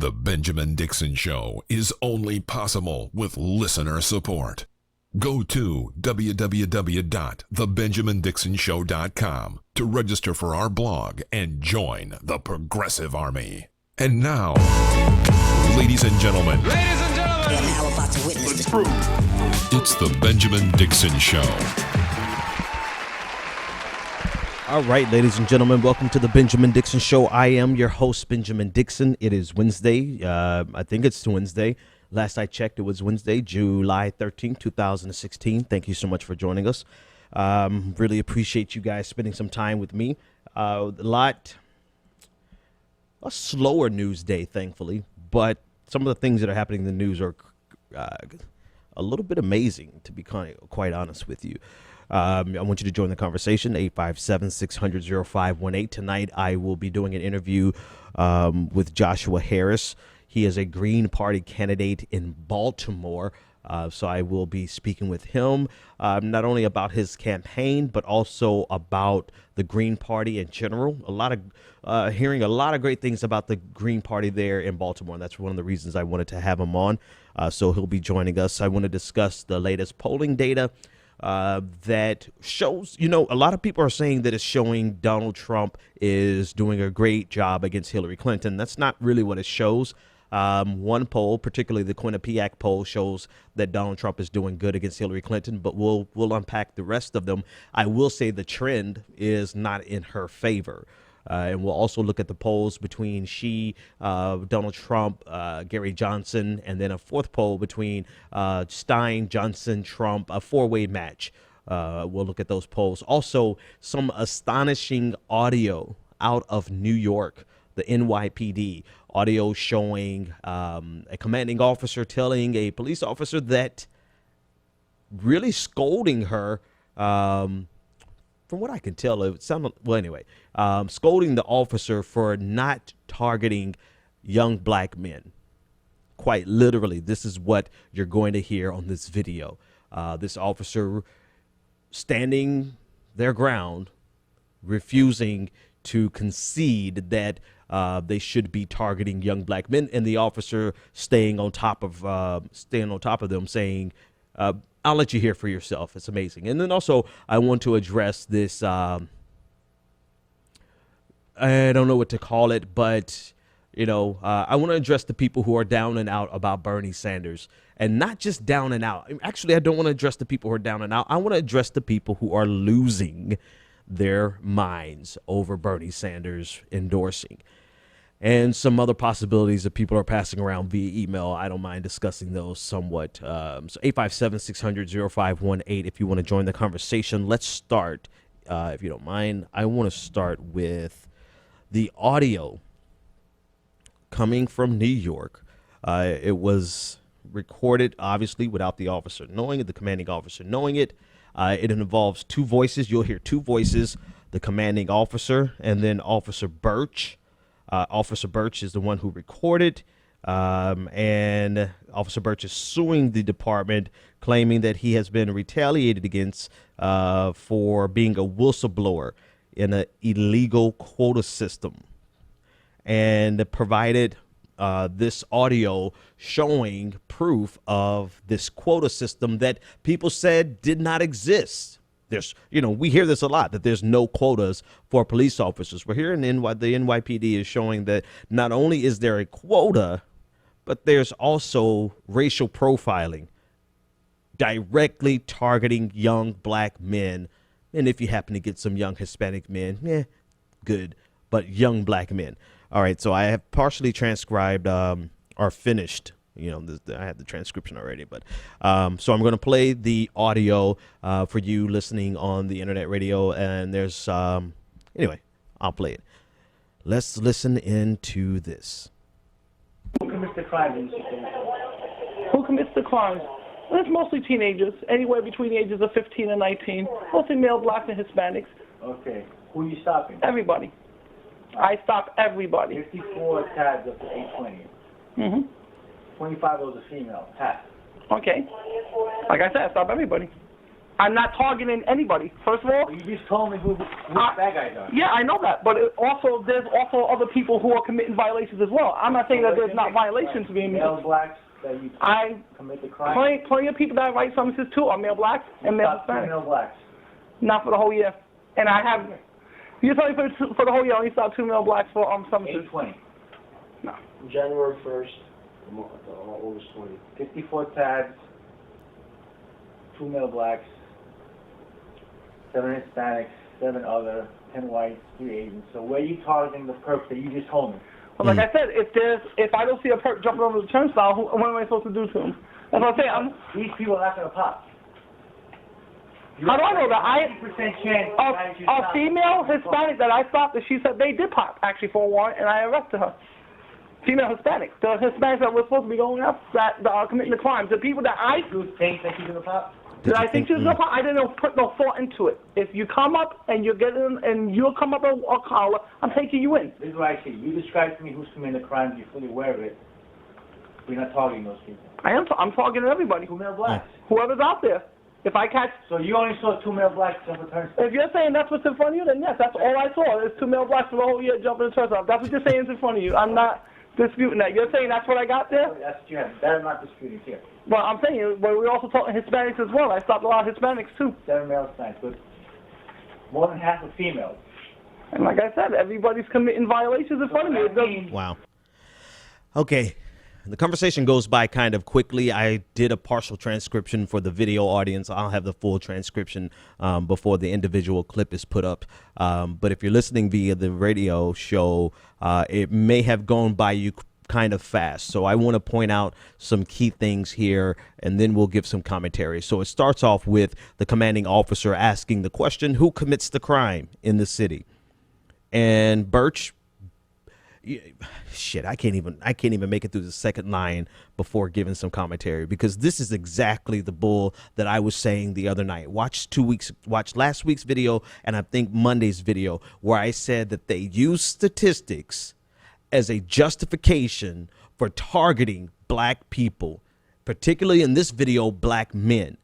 The Benjamin Dixon Show is only possible with listener support. Go to www.thebenjamindixonshow.com to register for our blog and join the Progressive Army. And now, ladies and gentlemen, we are now about to witness the truth. It's the Benjamin Dixon Show. All right, ladies and gentlemen, welcome to the Benjamin Dixon Show. I am your host, Benjamin Dixon. It is Wednesday. I think it's Wednesday. Last I checked, it was Wednesday, July 13th, 2016. Thank you so much for joining us. Really appreciate you guys spending some time with me. A slower news day, thankfully, but some of the things that are happening in the news are a little bit amazing, to be quite honest with you. I want you to join the conversation, 857-600-0518. Tonight, I will be doing an interview with Joshua Harris. He is a Green Party candidate in Baltimore, so I will be speaking with him, not only about his campaign, but also about the Green Party in general. Hearing a lot of great things about the Green Party there in Baltimore, and that's one of the reasons I wanted to have him on. So he'll be joining us. I want to discuss the latest polling data that shows, a lot of people are saying that it's showing Donald Trump is doing a great job against Hillary Clinton. That's not really what it shows. One poll, particularly the Quinnipiac poll, shows that Donald Trump is doing good against Hillary Clinton, but we'll unpack the rest of them. I will say the trend is not in her favor. And we'll also look at the polls between Donald Trump, Gary Johnson, and then a fourth poll between Stein, Johnson, Trump, a four-way match. We'll look at those polls. Also, some astonishing audio out of New York, the NYPD, audio showing a commanding officer telling a police officer that really scolding her. From what I can tell, it sounded, scolding the officer for not targeting young black men. Quite literally, this is what you're going to hear on this video. This officer standing their ground, refusing to concede that they should be targeting young black men, and the officer staying on top of them, saying, I'll let you hear for yourself. It's amazing. And then also, I want to address this, I don't know what to call it, but, I want to address the people who are down and out about Bernie Sanders. And not just down and out. Actually, I don't want to address the people who are down and out. I want to address the people who are losing their minds over Bernie Sanders endorsing. And some other possibilities that people are passing around via email. I don't mind discussing those somewhat. So 857-600-0518 if you want to join the conversation. Let's start, if you don't mind. I want to start with the audio coming from New York. It was recorded, obviously, without the officer knowing it, the commanding officer knowing it. It involves two voices. You'll hear two voices, the commanding officer and then Officer Birch. Officer Birch is the one who recorded, and Officer Birch is suing the department, claiming that he has been retaliated against for being a whistleblower in an illegal quota system, and provided this audio showing proof of this quota system that people said did not exist. We hear this a lot, that there's no quotas for police officers. We're hearing the NYPD is showing that not only is there a quota, but there's also racial profiling, directly targeting young black men. And if you happen to get some young Hispanic men, good, but young black men. All right, so I have partially transcribed or finished. I have the transcription already, but so I'm going to play the audio for you listening on the internet radio. And there's anyway, I'll play it. Let's listen into this. Who commits the crimes? Who commits the crimes? Well, it's mostly teenagers, anywhere between the ages of 15 and 19, mostly male, blacks, and Hispanics. Okay. Who are you stopping? Everybody. I stop everybody. 54 tabs up to 820. Mm-hmm. 25 of those are female. Pass. Okay. Like I said, I stop everybody. I'm not targeting anybody. First of all, You just told me who bad guys are. yeah, I know that, but there's also other people who are committing violations as well. I'm not saying that there's not violations being made. Male blacks that you commit the crime. Plenty of people that write summonses too are male blacks and male Stop two Hispanics. male blacks. Not for the whole year, and I have. You told me for the whole year, I only saw 2 male blacks for summonses. 820. No. January 1st, August 20th. 54 tags. 2 male blacks. 7 Hispanics. 7 other. 10 whites. 3 Asians. So where are you targeting the perps that you just told me? Well, like I said, if I don't see a perp jumping over the turnstile, what am I supposed to do to him? That's what I'm saying. These people are not going to pop. How do I know that? 80% chance A female Hispanic that I stopped, she said they did pop actually for a warrant, and I arrested her. Female Hispanic, the Hispanics that were supposed to be going up that are committing the crimes, the people that You think that she's going to pop? Did I think she was gonna pop? I didn't put no thought into it. If you come up and you're getting and you'll come up a collar, I'm taking you in. This is what I see. You describe to me who's committing the crimes. You're fully aware of it. We're not targeting those people. I'm targeting everybody. 2 male blacks. Whoever's out there. If I catch. So you only saw 2 male blacks jump a turnstile? If you're saying that's what's in front of you, then yes, that's all I saw. There's 2 male blacks for the whole year jumping the turnstile. That's what you're saying is in front of you. I'm not disputing that. You're saying that's what I got there? That's what you have. That I'm not disputing here. Well, I'm saying, but we're also talking Hispanics as well. I stopped a lot of Hispanics too. 7 male Hispanics, but more than half are females. And like I said, everybody's committing violations in front of me. It doesn't. Wow. Okay. The conversation goes by kind of quickly. I did a partial transcription for the video audience. I'll have the full transcription before the individual clip is put up. But if you're listening via the radio show, it may have gone by you kind of fast. So I want to point out some key things here, and then we'll give some commentary. So it starts off with the commanding officer asking the question, who commits the crime in the city? And Birch, shit, I can't even make it through the second line before giving some commentary, because this is exactly the bull that I was saying the other night. Watch last week's video, and I think Monday's video, where I said that they use statistics as a justification for targeting black people, particularly in this video, black men.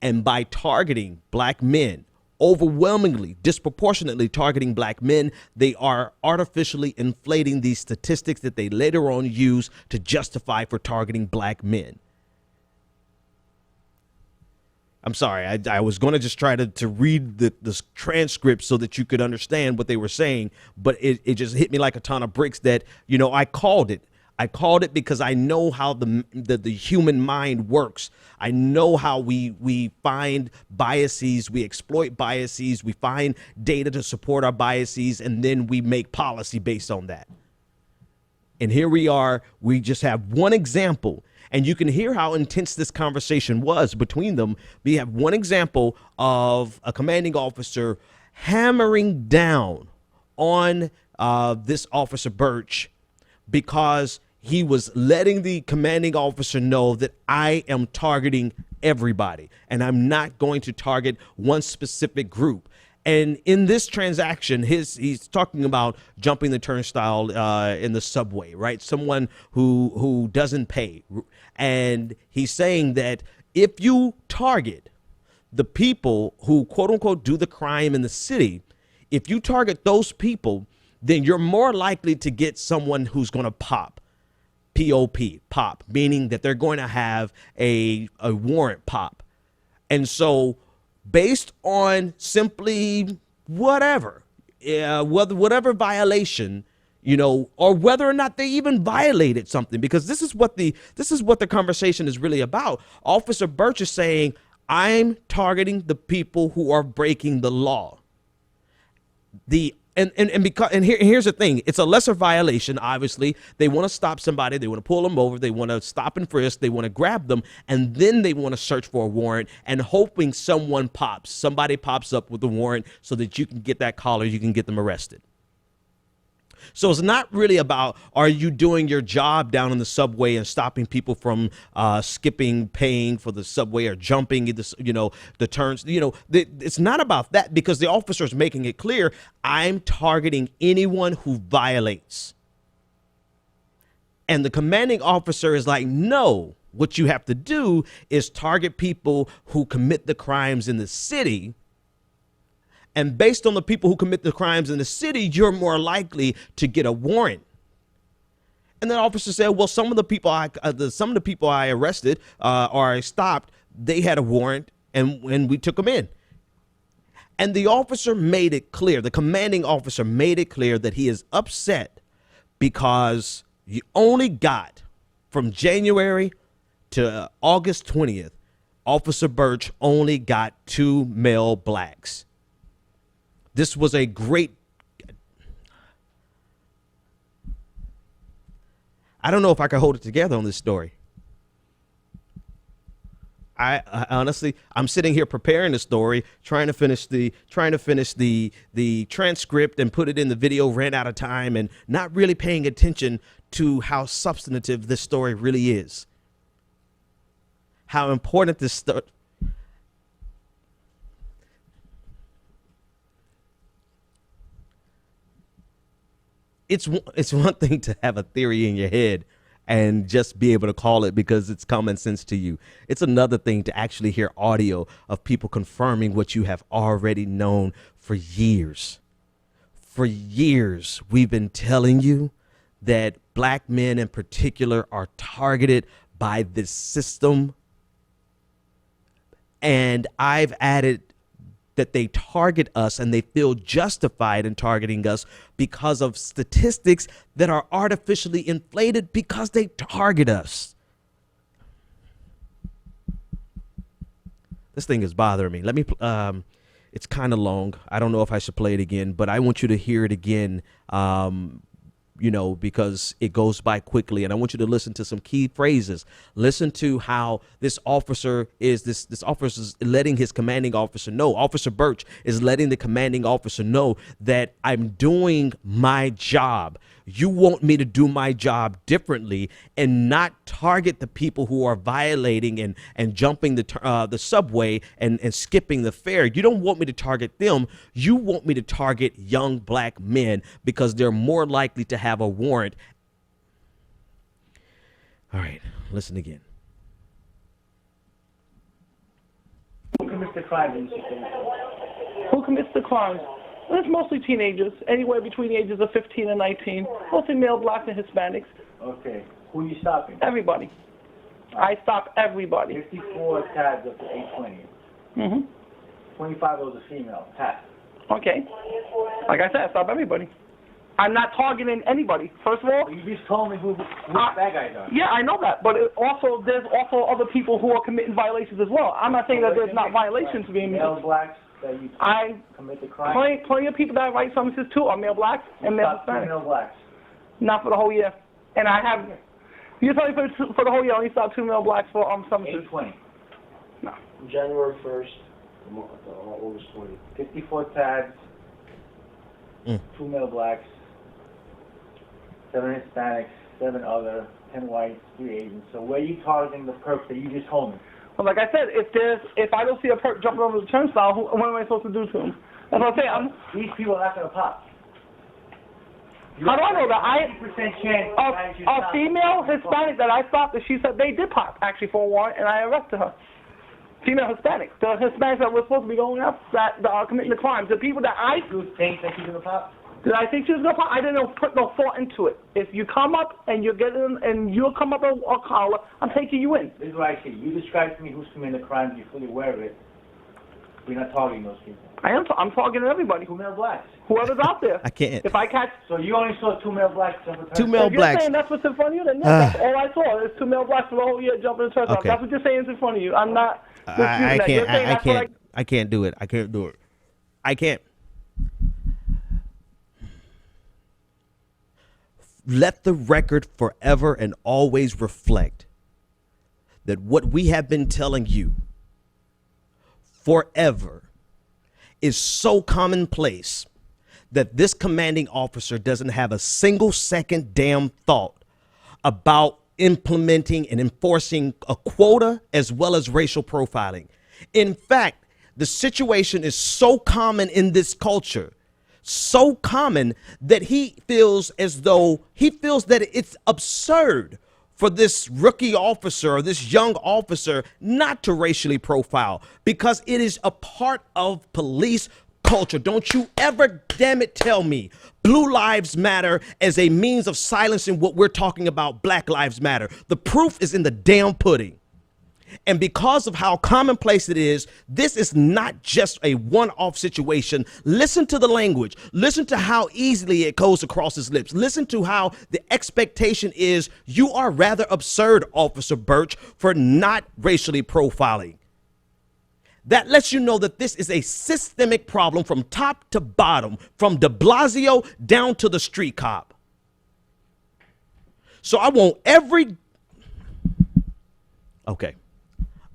And by targeting black men, overwhelmingly, disproportionately targeting black men, they are artificially inflating these statistics that they later on use to justify for targeting black men. I'm sorry, I was going to just try to read the transcript so that you could understand what they were saying, but it just hit me like a ton of bricks that, you know, I called it. I called it because I know how the human mind works. I know how we find biases, we exploit biases, we find data to support our biases, and then we make policy based on that. And here we are, we just have one example. And you can hear how intense this conversation was between them. We have one example of a commanding officer hammering down on this officer Birch because he was letting the commanding officer know that I am targeting everybody and I'm not going to target one specific group. And in this transaction, he's talking about jumping the turnstile in the subway, right? Someone who doesn't pay. And he's saying that if you target the people who, quote unquote, do the crime in the city, if you target those people, then you're more likely to get someone who's going to pop. P-O-P, pop, meaning that they're going to have a warrant pop. And so based on simply whatever violation, you know, or whether or not they even violated something, because this is what the conversation is really about. Officer Birch is saying, I'm targeting the people who are breaking the law. Here's the thing. It's a lesser violation. Obviously, they want to stop somebody. They want to pull them over. They want to stop and frisk. They want to grab them. And then they want to search for a warrant and hoping somebody pops up with a warrant so that you can get that collar. You can get them arrested. So it's not really about, are you doing your job down in the subway and stopping people from skipping, paying for the subway or jumping, the turns, it's not about that, because the officer is making it clear, I'm targeting anyone who violates. And the commanding officer is like, no, What you have to do is target people who commit the crimes in the city. And based on the people who commit the crimes in the city, you're more likely to get a warrant. And the officer said, well, some of the people I arrested or I stopped, they had a warrant and we took them in. And the officer made it clear, the commanding officer made it clear that he is upset because you only got from January to August 20th, Officer Birch only got 2 male blacks. This was a great, I don't know if I can hold it together on this story. I honestly, I'm sitting here preparing the story, trying to finish the transcript and put it in the video, ran out of time, and not really paying attention to how substantive this story really is. How important this story. It's one thing to have a theory in your head and just be able to call it because it's common sense to you. It's another thing to actually hear audio of people confirming what you have already known for years. For years, we've been telling you that black men in particular are targeted by this system. And I've added that they target us and they feel justified in targeting us because of statistics that are artificially inflated because they target us. This thing is bothering me. Let me, it's kind of long. I don't know if I should play it again, but I want you to hear it again, you know, because it goes by quickly. And I want you to listen to some key phrases. Listen to how this officer is, this officer is letting his commanding officer know, Officer Birch is letting the commanding officer know that I'm doing my job. You want me to do my job differently and not target the people who are violating and jumping the subway and skipping the fare. You don't want me to target them. You want me to target young black men because they're more likely to have a warrant. All right, listen again. Who commits the crime in this city? Who commits the crimes? It's mostly teenagers, anywhere between the ages of 15 and 19. Mostly male, blacks, and Hispanics. Okay. Who are you stopping? Everybody. I stop everybody. 54 tags up to 820. Mm-hmm. 25 of those are female. Pat. Okay. Like I said, I stop everybody. I'm not targeting anybody. First of all, You just told me who bad guys are. yeah, I know that, but there's also other people who are committing violations as well. I'm not saying that there's not violations being made. Male blacks that you I commit the crime. plenty of people that I write summonses to are male blacks and male Stop two Hispanics. male blacks. Not for the whole year. And I have, you tell me for the whole year, I only stopped 2 male blacks for summonses. 820. No. January 1st, August 20th. 54 tags. 2 male blacks. 7 Hispanics. 7 other. 10 whites. 3 Asians. So where are you targeting the perps that you just told me? Well, like I said, if I don't see a perp jumping over the turnstile, what am I supposed to do to him? That's what I'm saying. These people are not going to pop. How do I know that? 80% chance that you A stop. female Hispanic that I stopped, she said they did pop, actually, for a warrant, and I arrested her. Female Hispanic. The Hispanics that were supposed to be going up, that are committing the crimes. The people that You think that she's going to pop? did I think she was going to pop? I didn't put no thought into it. If you come up and you're getting, and you'll come up a collar, I'm taking you in. This is what I see. You describe to me who's committing the crimes. You're fully aware of it. We're not targeting those people. I'm targeting everybody. 2 male blacks. Whoever's out there. I can't. If I catch... So you only saw 2 male blacks jump the 2 male If you're blacks. saying that's what's in front of you, then no, that's all I saw. There's 2 male blacks for the whole year jumping the turnstile. Okay. That's what you're saying is in front of you. I'm not disputing I that. You're can't. saying I that's what can't. I can't do it. I can't do it. I can't. Let the record forever and always reflect that what we have been telling you forever is so commonplace that this commanding officer doesn't have a single second damn thought about implementing and enforcing a quota as well as racial profiling. In fact, the situation is so common in this culture, so common that he feels that it's absurd for this rookie officer or this young officer not to racially profile, because it is a part of police culture. Don't you ever, damn it, tell me Blue Lives Matter as a means of silencing what we're talking about, Black Lives Matter. The proof is in the damn pudding. And because of how commonplace it is, this is not just a one-off situation. Listen to the language. Listen to how easily it goes across his lips. Listen to how the expectation is, you are rather absurd, Officer Birch, for not racially profiling. That lets you know that this is a systemic problem from top to bottom, from de Blasio down to the street cop. So I want every... Okay.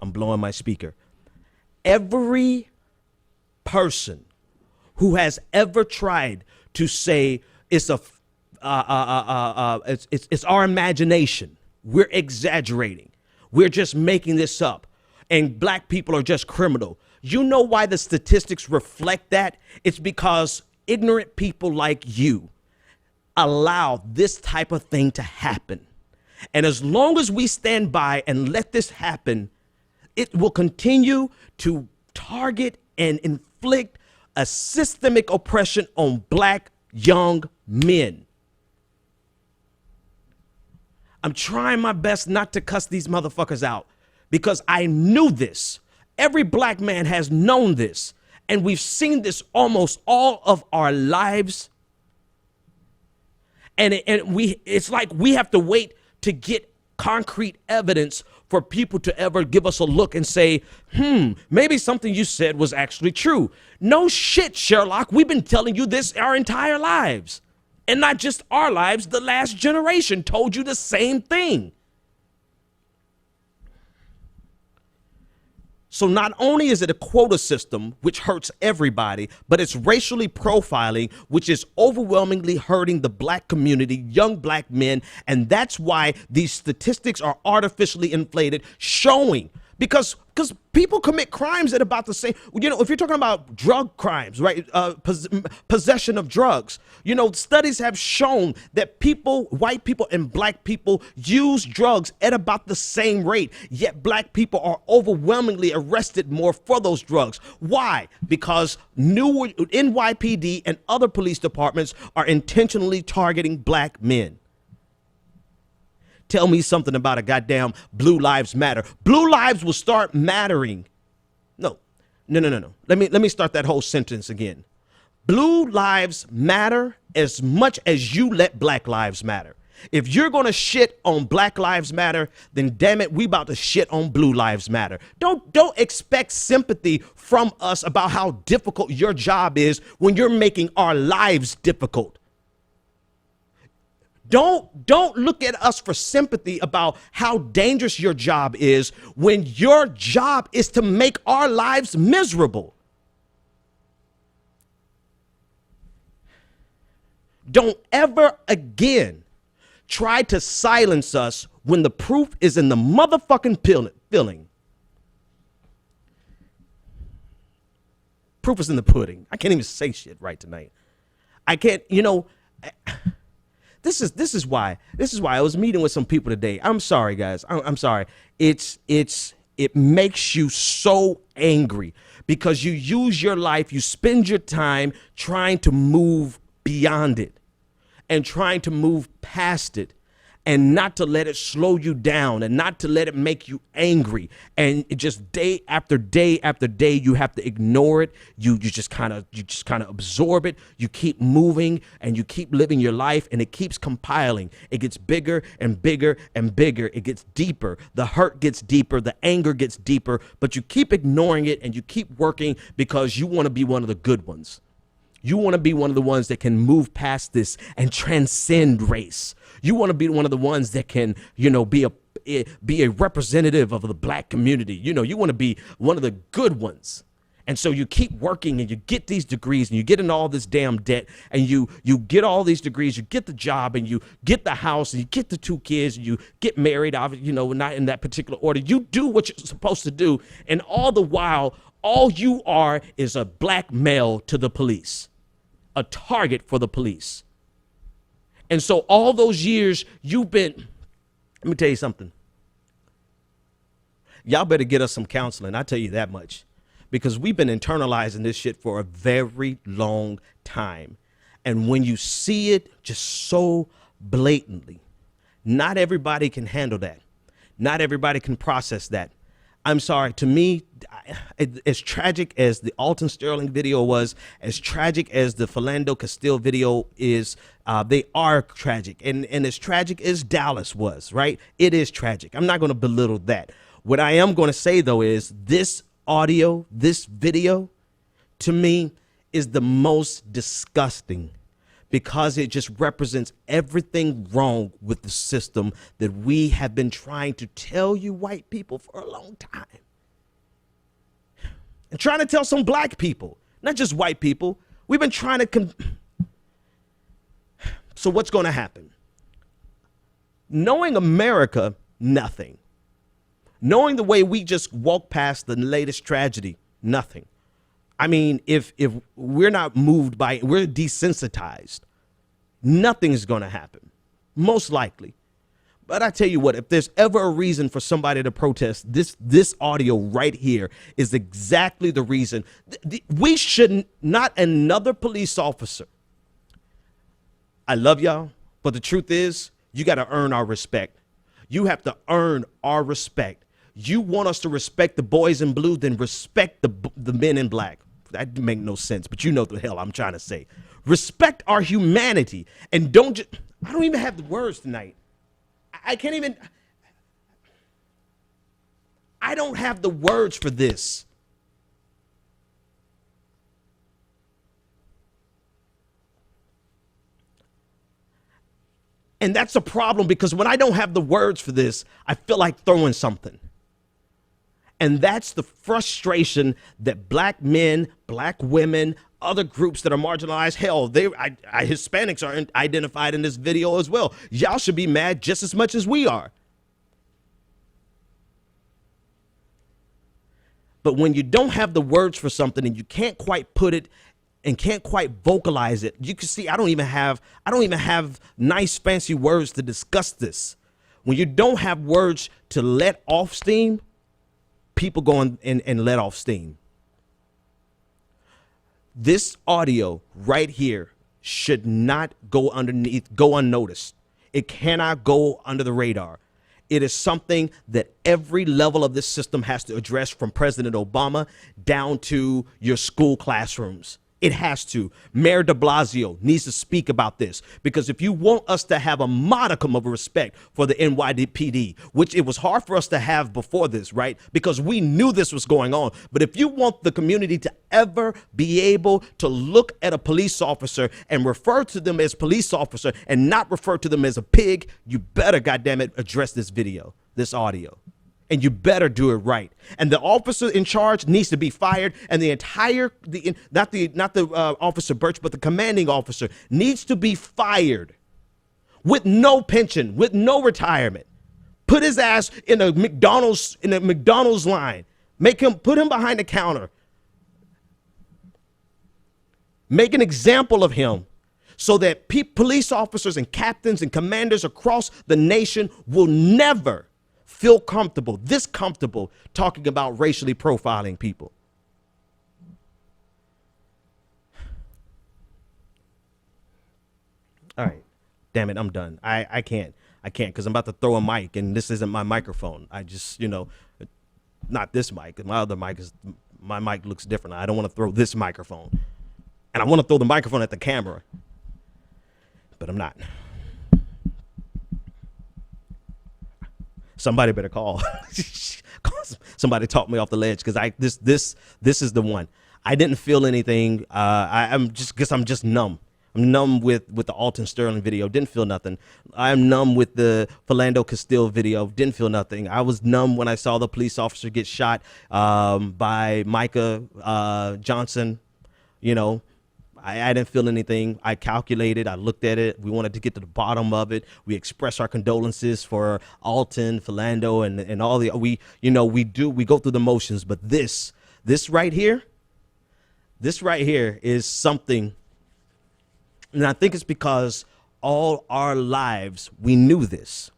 I'm blowing my speaker. Every person who has ever tried to say it's our imagination, we're exaggerating, we're just making this up, and black people are just criminal. You know why the statistics reflect that? It's because ignorant people like you allow this type of thing to happen. And as long as we stand by and let this happen, it will continue to target and inflict a systemic oppression on black young men. I'm trying my best not to cuss these motherfuckers out because I knew this. Every black man has known this, and we've seen this almost all of our lives. And it's like we have to wait to get concrete evidence for people to ever give us a look and say, maybe something you said was actually true. No shit, Sherlock. We've been telling you this our entire lives. And not just our lives, the last generation told you the same thing. So not only is it a quota system, which hurts everybody, but it's racially profiling, which is overwhelmingly hurting the black community, young black men. And that's why these statistics are artificially inflated, showing because people commit crimes at about the same, you know, if you're talking about drug crimes, right? Possession of drugs, you know, studies have shown that people, white people and black people use drugs at about the same rate, yet black people are overwhelmingly arrested more for those drugs. Why? Because new NYPD and other police departments are intentionally targeting black men. Tell me something about a goddamn Blue Lives Matter. Blue lives will start mattering. No. Let me start that whole sentence again. Blue lives matter as much as you let black lives matter. If you're going to shit on Black Lives Matter, then damn it, we about to shit on Blue Lives Matter. Don't expect sympathy from us about how difficult your job is when you're making our lives difficult. Don't look at us for sympathy about how dangerous your job is when your job is to make our lives miserable. Don't ever again try to silence us when the proof is in the motherfucking filling. Proof is in the pudding. I can't even say shit right tonight. I can't, you know. This is why I was meeting with some people today. I'm sorry, guys. I'm sorry. It makes you so angry because you use your life, you spend your time trying to move beyond it and trying to move past it and not to let it slow you down and not to let it make you angry. And it just day after day after day, you have to ignore it. You just kind of absorb it. You keep moving and you keep living your life, and it keeps compiling. It gets bigger and bigger and bigger. It gets deeper. The hurt gets deeper. The anger gets deeper, but you keep ignoring it and you keep working because you want to be one of the good ones. You want to be one of the ones that can move past this and transcend race. You want to be one of the ones that can, you know, be a representative of the black community. You know, you want to be one of the good ones. And so you keep working and you get these degrees and you get in all this damn debt and you get all these degrees, you get the job and you get the house and you get the 2 kids and you get married, you know, not in that particular order. You do what you're supposed to do. And all the while, all you are is a black male to the police, a target for the police. And so all those years you've been Let me tell you something. Y'all better get us some counseling. I tell you that much, because we've been internalizing this shit for a very long time. And when you see it just so blatantly, not everybody can handle that. Not everybody can process that. I'm sorry. To me, as tragic as the Alton Sterling video was, as tragic as the Philando Castile video is, they are tragic. And as tragic as Dallas was, right? It is tragic. I'm not going to belittle that. What I am going to say, though, is this audio, this video, to me, is the most disgusting, because it just represents everything wrong with the system that we have been trying to tell you white people for a long time. And trying to tell some black people, not just white people. We've been trying to... So what's going to happen? Knowing America, nothing. Knowing the way we just walk past the latest tragedy, nothing. I mean, if we're not moved by it, we're desensitized, nothing is going to happen, most likely. But I tell you what, if there's ever a reason for somebody to protest, this audio right here is exactly the reason. We shouldn't, not another police officer. I love y'all, but the truth is, you got to earn our respect. You have to earn our respect. You want us to respect the boys in blue, then respect the men in black. That make no sense, but you know the hell I'm trying to say. Respect our humanity, and don't just, I don't even have the words tonight. I can't even, I don't have the words for this. And that's a problem, because when I don't have the words for this, I feel like throwing something. And that's the frustration that black men, black women, other groups that are marginalized, hell, Hispanics are identified in this video as well. Y'all should be mad just as much as we are. But when you don't have the words for something and you can't quite put it and can't quite vocalize it, you can see I don't even have nice fancy words to discuss this. When you don't have words to let off steam, people go and let off steam. This audio right here should not go unnoticed. It cannot go under the radar. It is something that every level of this system has to address, from President Obama down to your school classrooms. It has to. Mayor de Blasio needs to speak about this, because if you want us to have a modicum of respect for the NYPD, which it was hard for us to have before this, right? Because we knew this was going on. But if you want the community to ever be able to look at a police officer and refer to them as police officer and not refer to them as a pig, you better, goddammit, address this video, this audio. And you better do it right. And the officer in charge needs to be fired. And the entire, not the officer Birch, but the commanding officer needs to be fired with no pension, with no retirement. Put his ass in a McDonald's line. Put him behind the counter. Make an example of him, so that police officers and captains and commanders across the nation will never feel this comfortable talking about racially profiling people. All right, damn it, I'm done. I can't, because I'm about to throw a mic, and this isn't my microphone. I just, not this mic. My mic looks different. I don't want to throw this microphone, and I want to throw the microphone at the camera, but I'm not. Somebody better call. Somebody talk me off the ledge, because this is the one. I didn't feel anything. I'm just numb. I'm numb with the Alton Sterling video. Didn't feel nothing. I'm numb with the Philando Castile video. Didn't feel nothing. I was numb when I saw the police officer get shot by Micah Johnson. I didn't feel anything. I calculated. I looked at it. We wanted to get to the bottom of it. We express our condolences for Alton, Philando, and all the we go through the motions. But this right here is something, and I think it's because all our lives we knew this,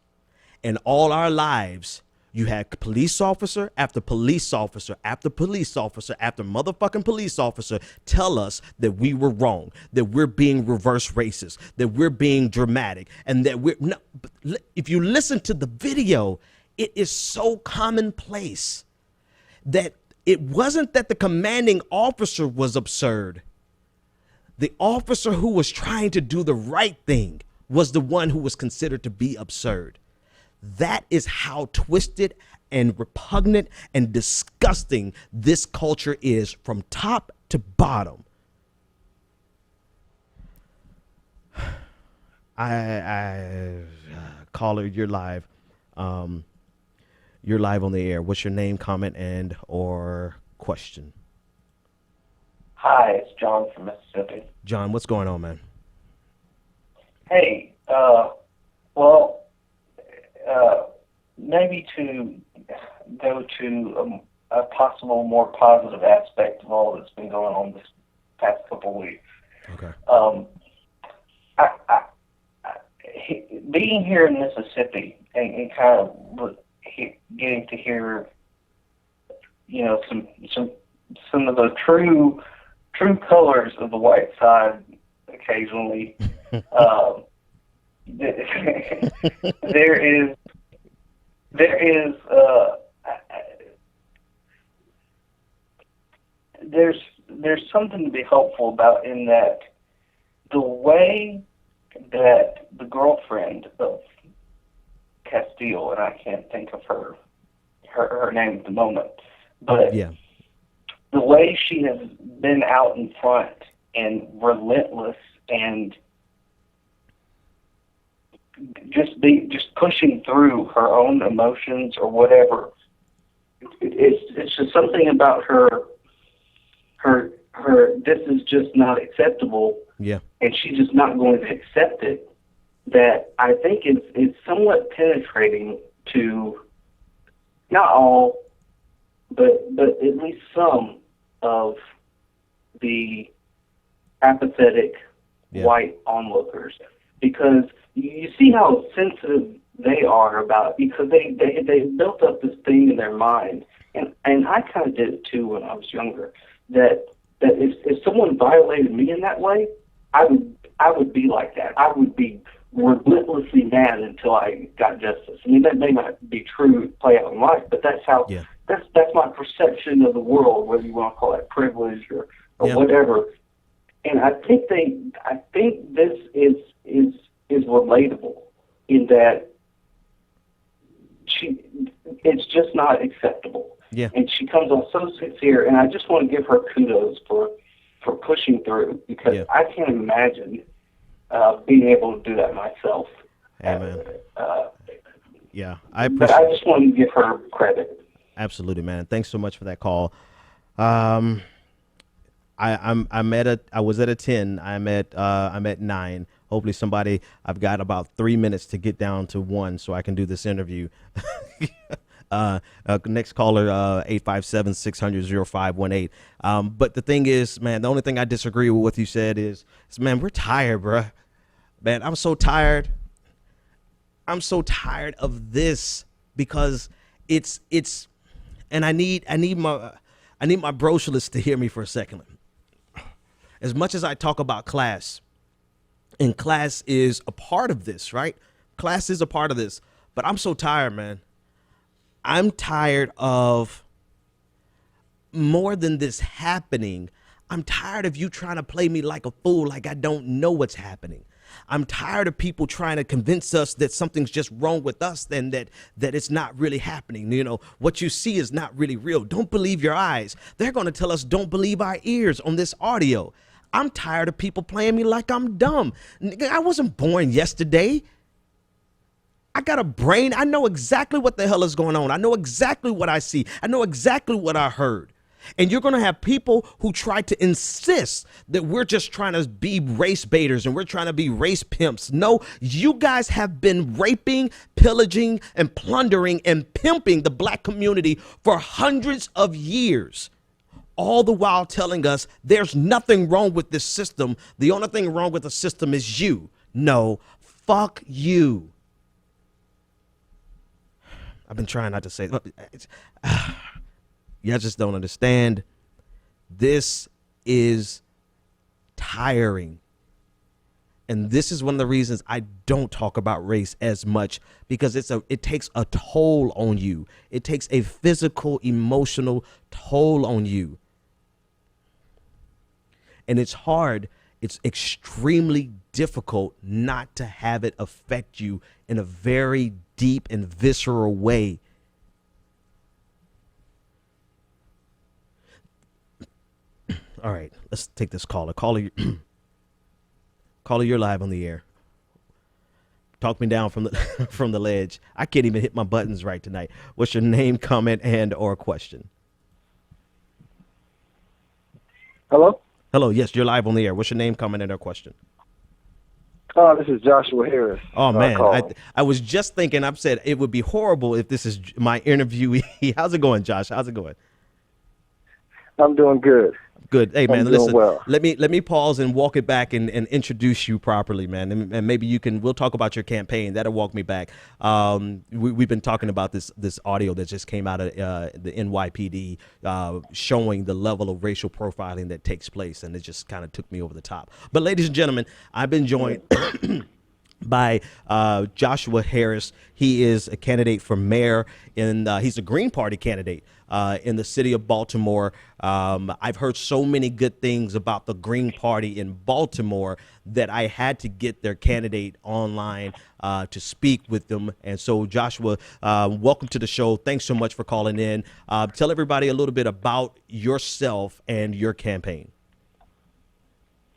In all our lives, you had police officer after police officer after police officer after motherfucking police officer tell us that we were wrong, that we're being reverse racist, that we're being dramatic, and that we're no. If you listen to the video, it is so commonplace that it wasn't that the commanding officer was absurd. The officer who was trying to do the right thing was the one who was considered to be absurd. That is how twisted and repugnant and disgusting this culture is from top to bottom. Caller, you're live. You're live on the air. What's your name, comment, and or question? Hi, it's John from Mississippi. John, what's going on, man? Hey, maybe to go to a possible more positive aspect of all that's been going on this past couple of weeks. Okay. Being here in Mississippi and kind of getting to hear, some of the true colors of the white side occasionally. There's something to be hopeful about in that the way that the girlfriend of Castile, and I can't think of her name at the moment, but yeah, the way she has been out in front and relentless and just pushing through her own emotions or whatever. It's just something about her this is just not acceptable. Yeah. And she's just not going to accept it. That I think it's somewhat penetrating to not all, but at least some of the apathetic white onlookers, because you see how sensitive they are about it, because they built up this thing in their mind, and I kind of did it too when I was younger, that if someone violated me in that way, I would be like that. I would be relentlessly mad until I got justice. I mean, that may not be true, play out in life, but that's how that's my perception of the world, whether you want to call it privilege or whatever. And I think this is relatable in that it's just not acceptable. Yeah. And she comes off so sincere, and I just want to give her kudos for pushing through, because I can't imagine being able to do that myself. Amen. But I just want to give her credit. Absolutely, man. Thanks so much for that call. I was at a 10. I'm at 9. Hopefully I've got about 3 minutes to get down to 1 so I can do this interview. Next caller, 857-600-0518. But the thing is, man, the only thing I disagree with what you said is man, we're tired, bruh. Man, I'm so tired. I'm so tired of this, because it's, and I need my brochureless to hear me for a second. As much as I talk about class, and class is a part of this, right? Class is a part of this, but I'm so tired, man. I'm tired of more than this happening. I'm tired of you trying to play me like a fool, like I don't know what's happening. I'm tired of people trying to convince us that something's just wrong with us, and that it's not really happening. You know, what you see is not really real. Don't believe your eyes. They're going to tell us don't believe our ears on this audio. I'm tired of people playing me like I'm dumb. I wasn't born yesterday. I got a brain. I know exactly what the hell is going on. I know exactly what I see. I know exactly what I heard. And you're going to have people who try to insist that we're just trying to be race baiters and we're trying to be race pimps. No, you guys have been raping, pillaging, and plundering and pimping the black community for hundreds of years, all the while telling us there's nothing wrong with this system. The only thing wrong with the system is you. No, fuck you. I've been trying not to say it. You just don't understand. This is tiring. And this is one of the reasons I don't talk about race as much, because it takes a toll on you. It takes a physical, emotional toll on you. And it's hard. It's extremely difficult not to have it affect you in a very deep and visceral way. All right, let's take this caller. Caller, you're live on the air. Talk me down from the from the ledge. I can't even hit my buttons right tonight. What's your name, comment, and or question? Hello? Hello, yes, you're live on the air. What's your name, comment, and or question? This is Joshua Harris. Oh, man, I was just thinking, I've said it would be horrible if this is my interviewee. How's it going, Josh? How's it going? I'm doing good. Good. Hey, man, listen, well. let me pause and walk it back and introduce you properly, man. And maybe we'll talk about your campaign. That'll walk me back. We've been talking about this audio that just came out of the NYPD showing the level of racial profiling that takes place. And it just kind of took me over the top. But ladies and gentlemen, I've been joined by Joshua Harris. He is a candidate for mayor, and he's a Green Party candidate in the city of Baltimore. I've heard so many good things about the Green Party in Baltimore that I had to get their candidate online to speak with them. And so, Joshua, welcome to the show. Thanks so much for calling in. Tell everybody a little bit about yourself and your campaign.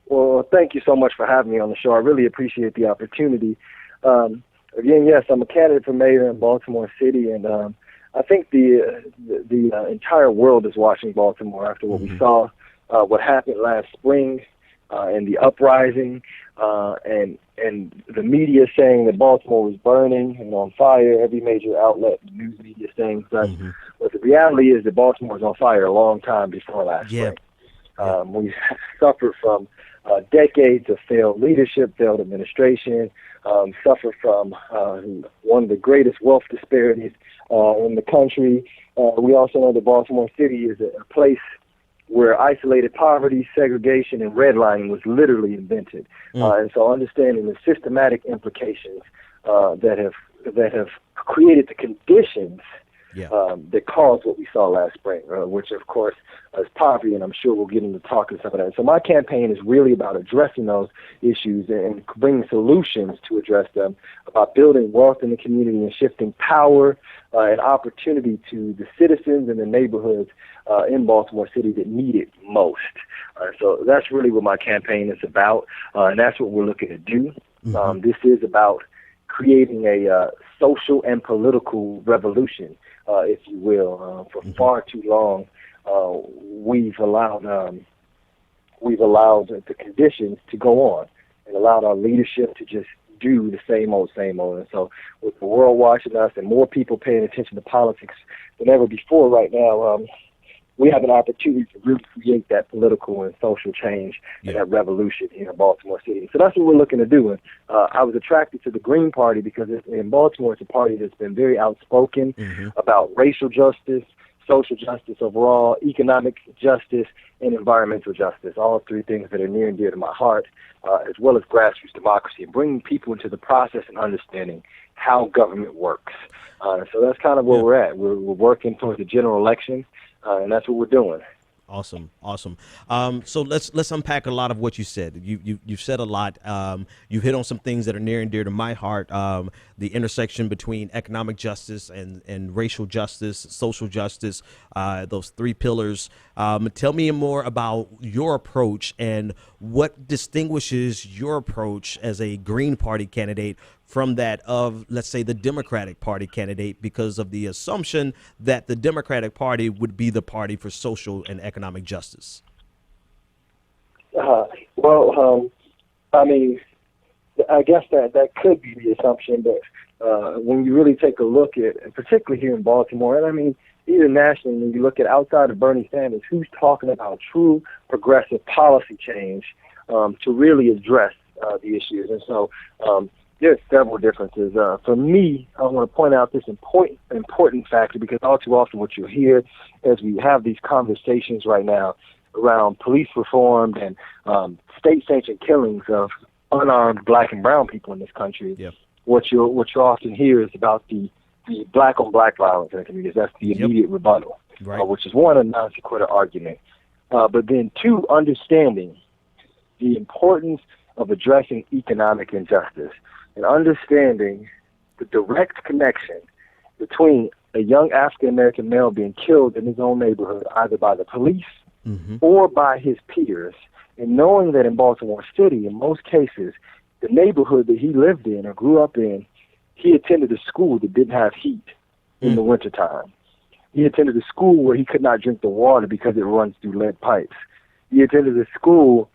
Well, thank you so much for having me on the show. I really appreciate the opportunity. Again, yes, I'm a candidate for mayor in Baltimore City, and I think the entire world is watching Baltimore after what we saw, what happened last spring, and the uprising, and the media saying that Baltimore was burning and on fire. Every major outlet, news media, saying such. But the reality is that Baltimore was on fire a long time before last spring. We suffered from decades of failed leadership, failed administration, suffered from one of the greatest wealth disparities in the country. We also know that Baltimore City is a place where isolated poverty, segregation, and redlining was literally invented. And so understanding the systematic implications that have created the conditions that caused what we saw last spring, which, of course, is poverty, and I'm sure we'll get into talking some of that. So my campaign is really about addressing those issues and bringing solutions to address them, about building wealth in the community and shifting power and opportunity to the citizens and the neighborhoods in Baltimore City that need it most. So that's really what my campaign is about, and that's what we're looking to do. This is about creating a social and political revolution, if you will. For far too long, we've allowed the conditions to go on and allowed our leadership to just do the same old. And so with the world watching us and more people paying attention to politics than ever before right now, we have an opportunity to really create that political and social change and that revolution here in Baltimore City. So that's what we're looking to do. And I was attracted to the Green Party because in Baltimore, it's a party that's been very outspoken about racial justice, social justice overall, economic justice, and environmental justice, all three things that are near and dear to my heart, as well as grassroots democracy, and bringing people into the process and understanding how government works. So that's kind of where we're at. We're working towards the general election. And that's what we're doing. Awesome. So let's unpack a lot of what you said. You've said a lot. You hit on some things that are near and dear to my heart. The intersection between economic justice and racial justice, social justice, those three pillars. Tell me more about your approach and what distinguishes your approach as a Green Party candidate from that of, let's say, the Democratic Party candidate, because of the assumption that the Democratic Party would be the party for social and economic justice. I mean, I guess that could be the assumption, but when you really take a look at, particularly here in Baltimore, and I mean, even nationally, when you look at outside of Bernie Sanders, who's talking about true progressive policy change to really address the issues. And so There's several differences. For me, I want to point out this important factor, because all too often what you'll hear as we have these conversations right now around police reform and state-sanctioned killings of unarmed black and brown people in this country, what you often hear is about the black-on-black violence in the communities. That's the immediate rebuttal, which is one, a non sequitur argument. But then two, understanding the importance of addressing economic injustice and understanding the direct connection between a young African-American male being killed in his own neighborhood, either by the police or by his peers, and knowing that in Baltimore City, in most cases, the neighborhood that he lived in or grew up in, he attended a school that didn't have heat in the wintertime. He attended a school where he could not drink the water because it runs through lead pipes. He attended a school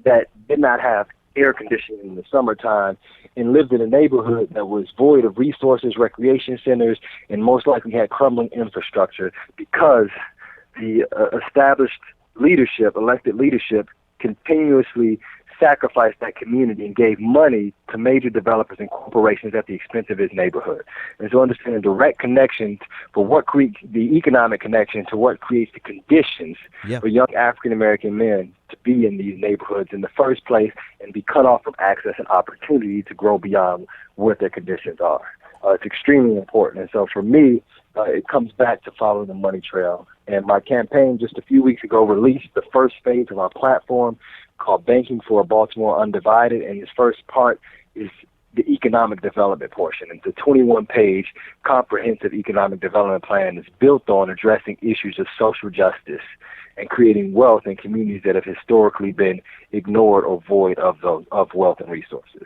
that did not have air conditioning in the summertime and lived in a neighborhood that was void of resources, recreation centers, and most likely had crumbling infrastructure because the established leadership, elected leadership, continuously sacrificed that community and gave money to major developers and corporations at the expense of his neighborhood. And so understanding direct connections for what creates the economic connection to what creates the conditions for young African-American men to be in these neighborhoods in the first place and be cut off from access and opportunity to grow beyond what their conditions are. It's extremely important. And so for me, it comes back to following the money trail. And my campaign just a few weeks ago released the first phase of our platform called Banking for a Baltimore Undivided. And this first part is the economic development portion. It's a 21-page comprehensive economic development plan that's built on addressing issues of social justice and creating wealth in communities that have historically been ignored or void of wealth and resources.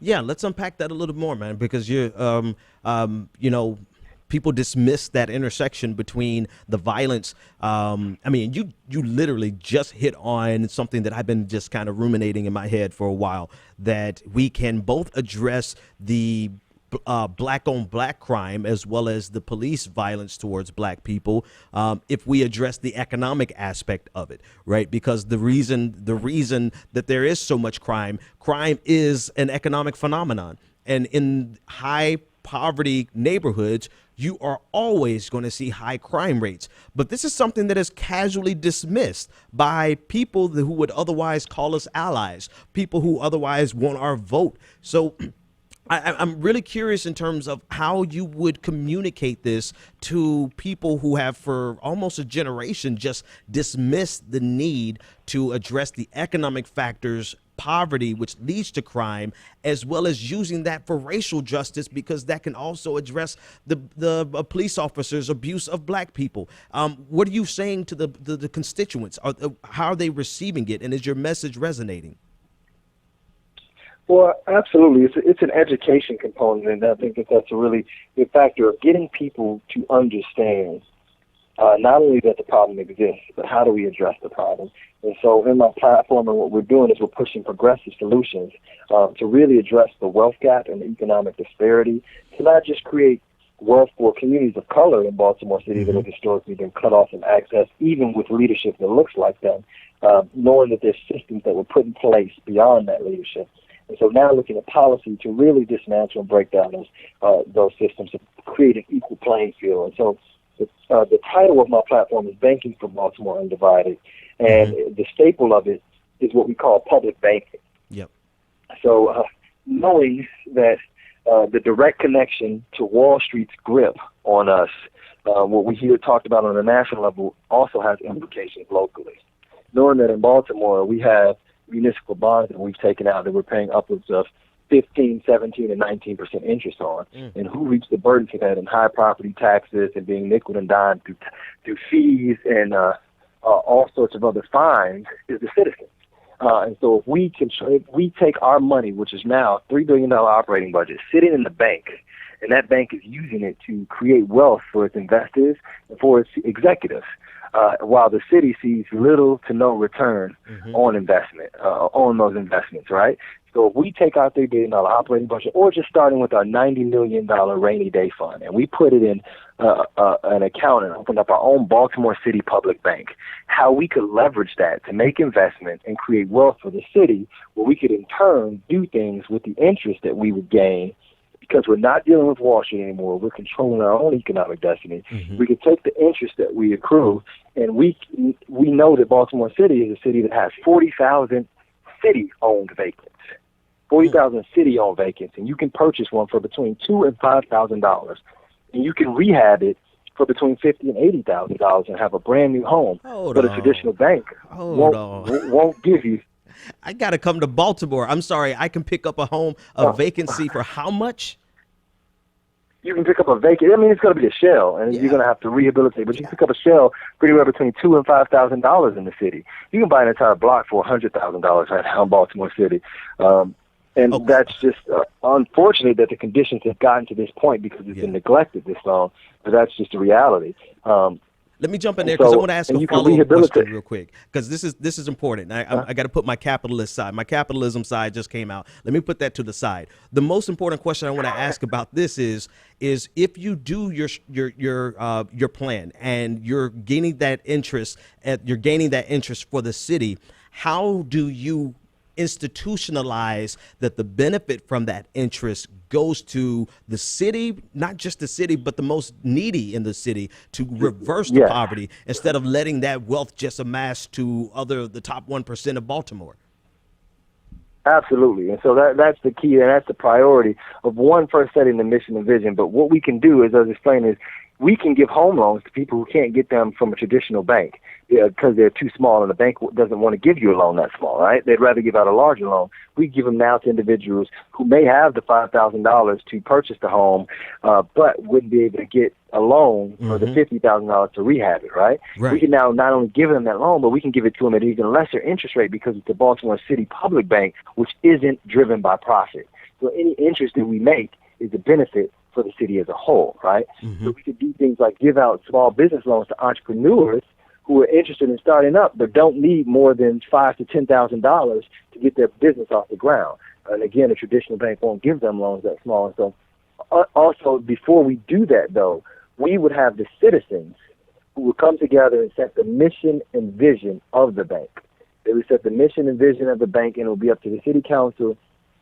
Yeah, let's unpack that a little more, man, because you know, people dismiss that intersection between the violence. I mean, you literally just hit on something that I've been just kind of ruminating in my head for a while, that we can both address the black on black crime as well as the police violence towards black people if we address the economic aspect of it, right? Because the reason that there is so much crime is an economic phenomenon. And in high poverty neighborhoods, you are always going to see high crime rates. But this is something that is casually dismissed by people who would otherwise call us allies, people who otherwise want our vote. So I'm really curious in terms of how you would communicate this to people who have for almost a generation just dismissed the need to address the economic factors, poverty, which leads to crime, as well as using that for racial justice, because that can also address the police officers' abuse of black people. What are you saying to the constituents? How are they receiving it? And is your message resonating? Well, absolutely. It's an education component, and I think that's a really good factor of getting people to understand not only that the problem exists, but how do we address the problem. And so in my platform, and what we're doing is we're pushing progressive solutions to really address the wealth gap and the economic disparity, to not just create wealth for communities of color in Baltimore City that have historically been cut off from access, even with leadership that looks like them, knowing that there's systems that were put in place beyond that leadership. And so now looking at policy to really dismantle and break down those systems to create an equal playing field. And so the title of my platform is Banking for Baltimore Undivided, and the staple of it is what we call public banking. Yep. So knowing that the direct connection to Wall Street's grip on us, what we hear talked about on a national level, also has implications locally. Knowing that in Baltimore we have municipal bonds that we've taken out that we're paying upwards of 15, 17, and 19% interest on, and who reaps the burden for that in high property taxes and being nickel and dime through fees and all sorts of other fines is the citizens. And so if we take our money, which is now $3 billion operating budget, sitting in the bank, and that bank is using it to create wealth for its investors and for its executives, while the city sees little to no return on investment, on those investments, right? So if we take our $3 billion operating budget, or just starting with our $90 million rainy day fund, and we put it in an account and opened up our own Baltimore City public bank, how we could leverage that to make investments and create wealth for the city, where we could in turn do things with the interest that we would gain, because we're not dealing with Wall Street anymore. We're controlling our own economic destiny. We can take the interest that we accrue, and we know that Baltimore City is a city that has 40,000 city-owned vacants. 40,000 city-owned vacants, and you can purchase one for between $2,000 and $5,000, and you can rehab it for between $50,000 and $80,000 and have a brand new home. But a traditional bank won't give you. I got to come to Baltimore. I'm sorry. I can pick up a vacancy for how much? You can pick up a vacant. I mean, it's going to be a shell, and you're going to have to rehabilitate. But you can pick up a shell pretty well between $2,000 and $5,000 in the city. You can buy an entire block for $100,000 right now in Baltimore City. That's just unfortunate that the conditions have gotten to this point because it's been neglected this long. But that's just the reality. Let me jump in there because I want to ask a follow-up question real quick, because this is important. I got to put my capitalist side. My capitalism side just came out. Let me put that to the side. The most important question I want to ask about this is if you do your plan and you're gaining that interest for the city, how do you institutionalize that the benefit from that interest goes to the city, not just the city, but the most needy in the city, to reverse the poverty instead of letting that wealth just amass to the top 1% of Baltimore? Absolutely. And so that's the key, and that's the priority of first setting the mission and vision. But what we can do, as I was explaining, is we can give home loans to people who can't get them from a traditional bank because they're too small, and the bank doesn't want to give you a loan that small, right? They'd rather give out a larger loan. We give them now to individuals who may have the $5,000 to purchase the home, but wouldn't be able to get a loan for the $50,000 to rehab it, right? We can now not only give them that loan, but we can give it to them at an even lesser interest rate because it's the Baltimore City Public Bank, which isn't driven by profit. So any interest that we make is a benefit for the city as a whole, right? So we could do things like give out small business loans to entrepreneurs who are interested in starting up but don't need more than $5,000 to $10,000 to get their business off the ground. And again, a traditional bank won't give them loans that small. And so also, before we do that, though, we would have the citizens who would come together and set the mission and vision of the bank. They would set the mission and vision of the bank, and it will be up to the city council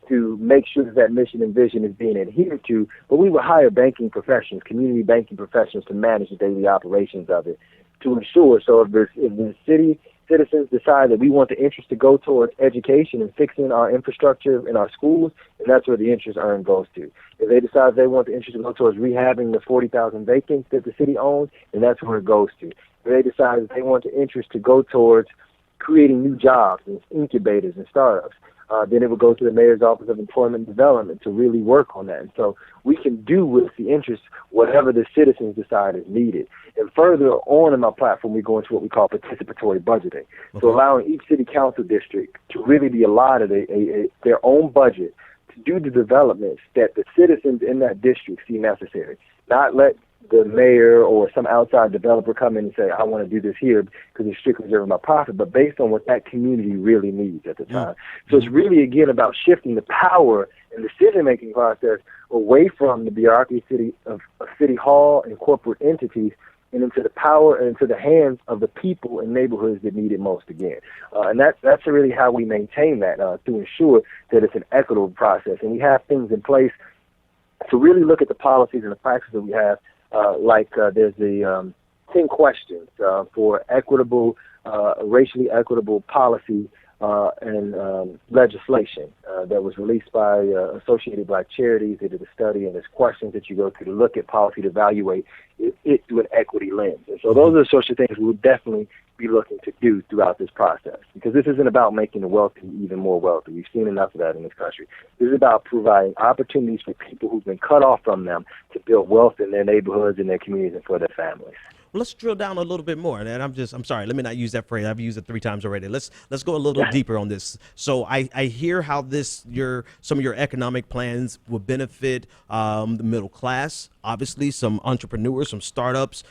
to make sure that mission and vision is being adhered to. But we would hire banking professionals, community banking professionals, to manage the daily operations of it, to ensure. So if the city citizens decide that we want the interest to go towards education and fixing our infrastructure in our schools, and that's where the interest earned goes to. If they decide they want the interest to go towards rehabbing the 40,000 vacants that the city owns, and that's where it goes to. If they decide that they want the interest to go towards creating new jobs and incubators and startups, then it would go to the Mayor's Office of Employment and Development to really work on that. And so we can do with the interest whatever the citizens decide is needed. And further on in my platform, we go into what we call participatory budgeting. So allowing each city council district to really be allotted their own budget to do the developments that the citizens in that district see necessary. Not let the mayor or some outside developer come in and say, I want to do this here because it's strictly driven by profit, but based on what that community really needs at the time. So it's really, again, about shifting the power and decision-making process away from the bureaucracy of City Hall and corporate entities and into the power and into the hands of the people and neighborhoods that need it most again. And that's really how we maintain that, to ensure that it's an equitable process. And we have things in place to really look at the policies and the practices that we have. There's the 10 questions for equitable, racially equitable policy and legislation that was released by Associated Black Charities. They did a study, and there's questions that you go through to look at policy to evaluate it through an equity lens. And so those are the sorts of things we will definitely be looking to do throughout this process, because this isn't about making the wealthy even more wealthy. We've seen enough of that in this country. This is about providing opportunities for people who've been cut off from them to build wealth in their neighborhoods, in their communities, and for their families. Well, let's drill down a little bit more. And I'm sorry, let me not use that phrase. I've used it 3 times already. Let's go a little deeper on this. So I hear how some of your economic plans will benefit the middle class, obviously some entrepreneurs, some startups,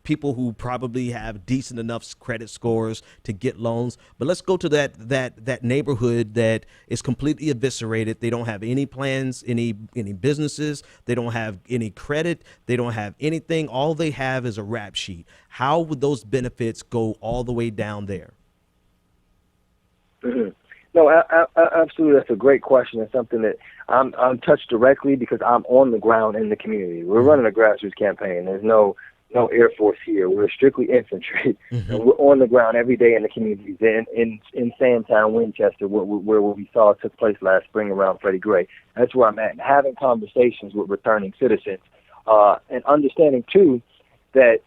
people who probably have decent enough credit scores to get loans. But let's go to that neighborhood that is completely eviscerated. They don't have any plans, any businesses. They don't have any credit. They don't have anything. All they have is a rap sheet. How would those benefits go all the way down there? Mm-hmm. No, absolutely. That's a great question. It's something that I'm touched directly because I'm on the ground in the community. We're running a grassroots campaign. There's no Air Force here. We're strictly infantry. Mm-hmm. And we're on the ground every day in the communities. In Sandtown, Winchester, where we saw took place last spring around Freddie Gray. That's where I'm at. And having conversations with returning citizens and understanding, too, that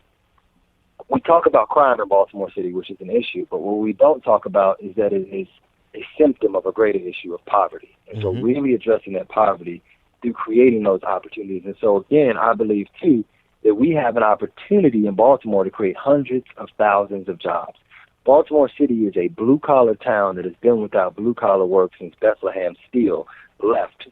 we talk about crime in Baltimore City, which is an issue, but what we don't talk about is that it is a symptom of a greater issue of poverty. And so really addressing that poverty through creating those opportunities. And so, again, I believe, too, that we have an opportunity in Baltimore to create hundreds of thousands of jobs. Baltimore City is a blue-collar town that has been without blue-collar work since Bethlehem Steel left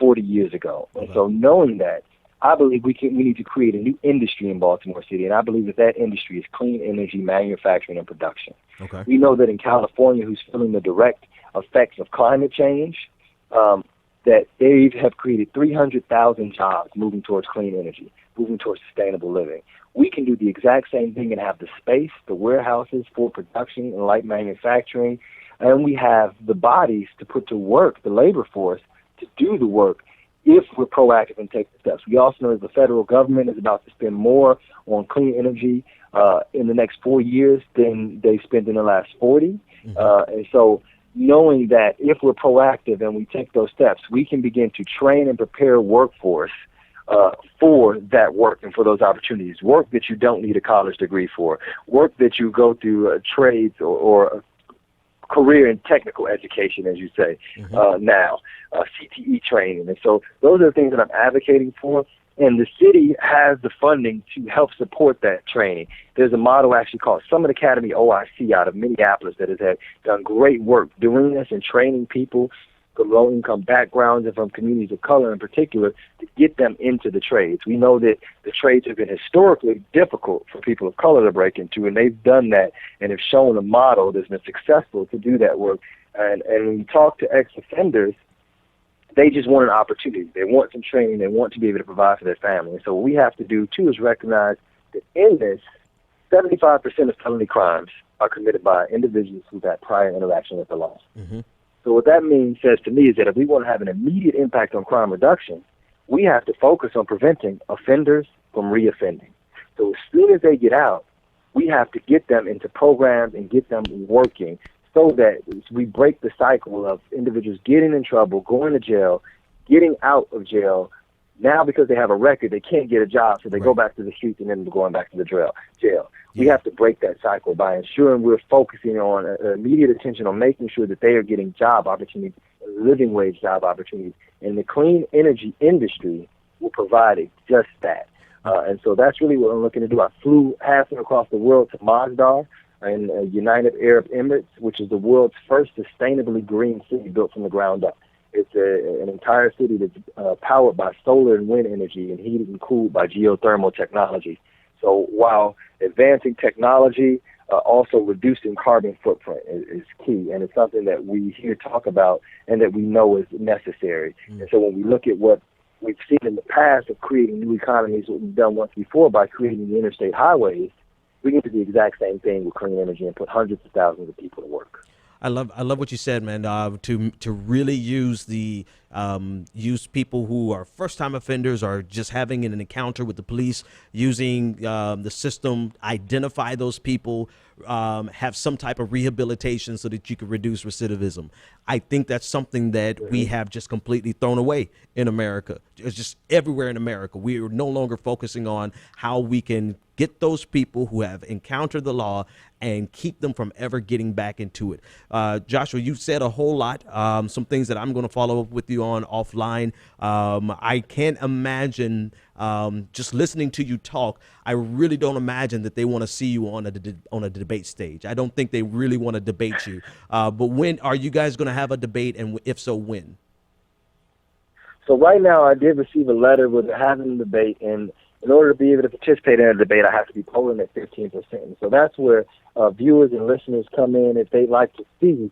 40 years ago. And so knowing that, I believe we need to create a new industry in Baltimore City, and I believe that industry is clean energy manufacturing and production. Okay. We know that in California, who's feeling the direct effects of climate change, that they have created 300,000 jobs moving towards clean energy, moving towards sustainable living. We can do the exact same thing and have the space, the warehouses for production and light manufacturing, and we have the bodies to put to work, the labor force, to do the work if we're proactive and take the steps. We also know that the federal government is about to spend more on clean energy in the next 4 years than they spent in the last 40. And so knowing that if we're proactive and we take those steps, we can begin to train and prepare a workforce for that work and for those opportunities. Work that you don't need a college degree for, work that you go through trades or career and technical education, as you say, now, CTE training. And so those are the things that I'm advocating for. And the city has the funding to help support that training. There's a model actually called Summit Academy OIC out of Minneapolis that has done great work doing this and training people from low-income backgrounds and from communities of color in particular to get them into the trades. We know that the trades have been historically difficult for people of color to break into, and they've done that and have shown a model that's been successful to do that work. And when you talk to ex-offenders, they just want an opportunity. They want some training. They want to be able to provide for their family. And so what we have to do, too, is recognize that in this, 75% of felony crimes are committed by individuals who've had prior interaction with the law. So what that says to me is that if we want to have an immediate impact on crime reduction, we have to focus on preventing offenders from reoffending. So as soon as they get out, we have to get them into programs and get them working so that we break the cycle of individuals getting in trouble, going to jail, getting out of jail. Now, because they have a record, they can't get a job, so they go back to the streets and then going back to the jail. We have to break that cycle by ensuring we're focusing on immediate attention on making sure that they are getting job opportunities, living wage job opportunities. And the clean energy industry will provide just that. And so that's really what I'm looking to do. I flew halfway across the world to Masdar in United Arab Emirates, which is the world's first sustainably green city built from the ground up. It's an entire city that's powered by solar and wind energy and heated and cooled by geothermal technology. So while advancing technology, also reducing carbon footprint is key, and it's something that we hear talk about and that we know is necessary. And so when we look at what we've seen in the past of creating new economies, what we've done once before by creating the interstate highways, we can do the exact same thing with clean energy and put hundreds of thousands of people to work. I love what you said, man. To really use use people who are first-time offenders or just having an encounter with the police, using the system, identify those people, have some type of rehabilitation so that you can reduce recidivism. I think that's something that we have just completely thrown away in America. It's just everywhere in America. We are no longer focusing on how we can get those people who have encountered the law and keep them from ever getting back into it. Joshua, you've said a whole lot, some things that I'm going to follow up with you on offline. I can't imagine just listening to you talk. I really don't imagine that they want to see you on a debate stage. I don't think they really want to debate you. But when are you guys going to have a debate, and if so, when? So right now, I did receive a letter with having a debate, and in order to be able to participate in a debate, I have to be polling at 15%. So that's where viewers and listeners come in. If they'd like to see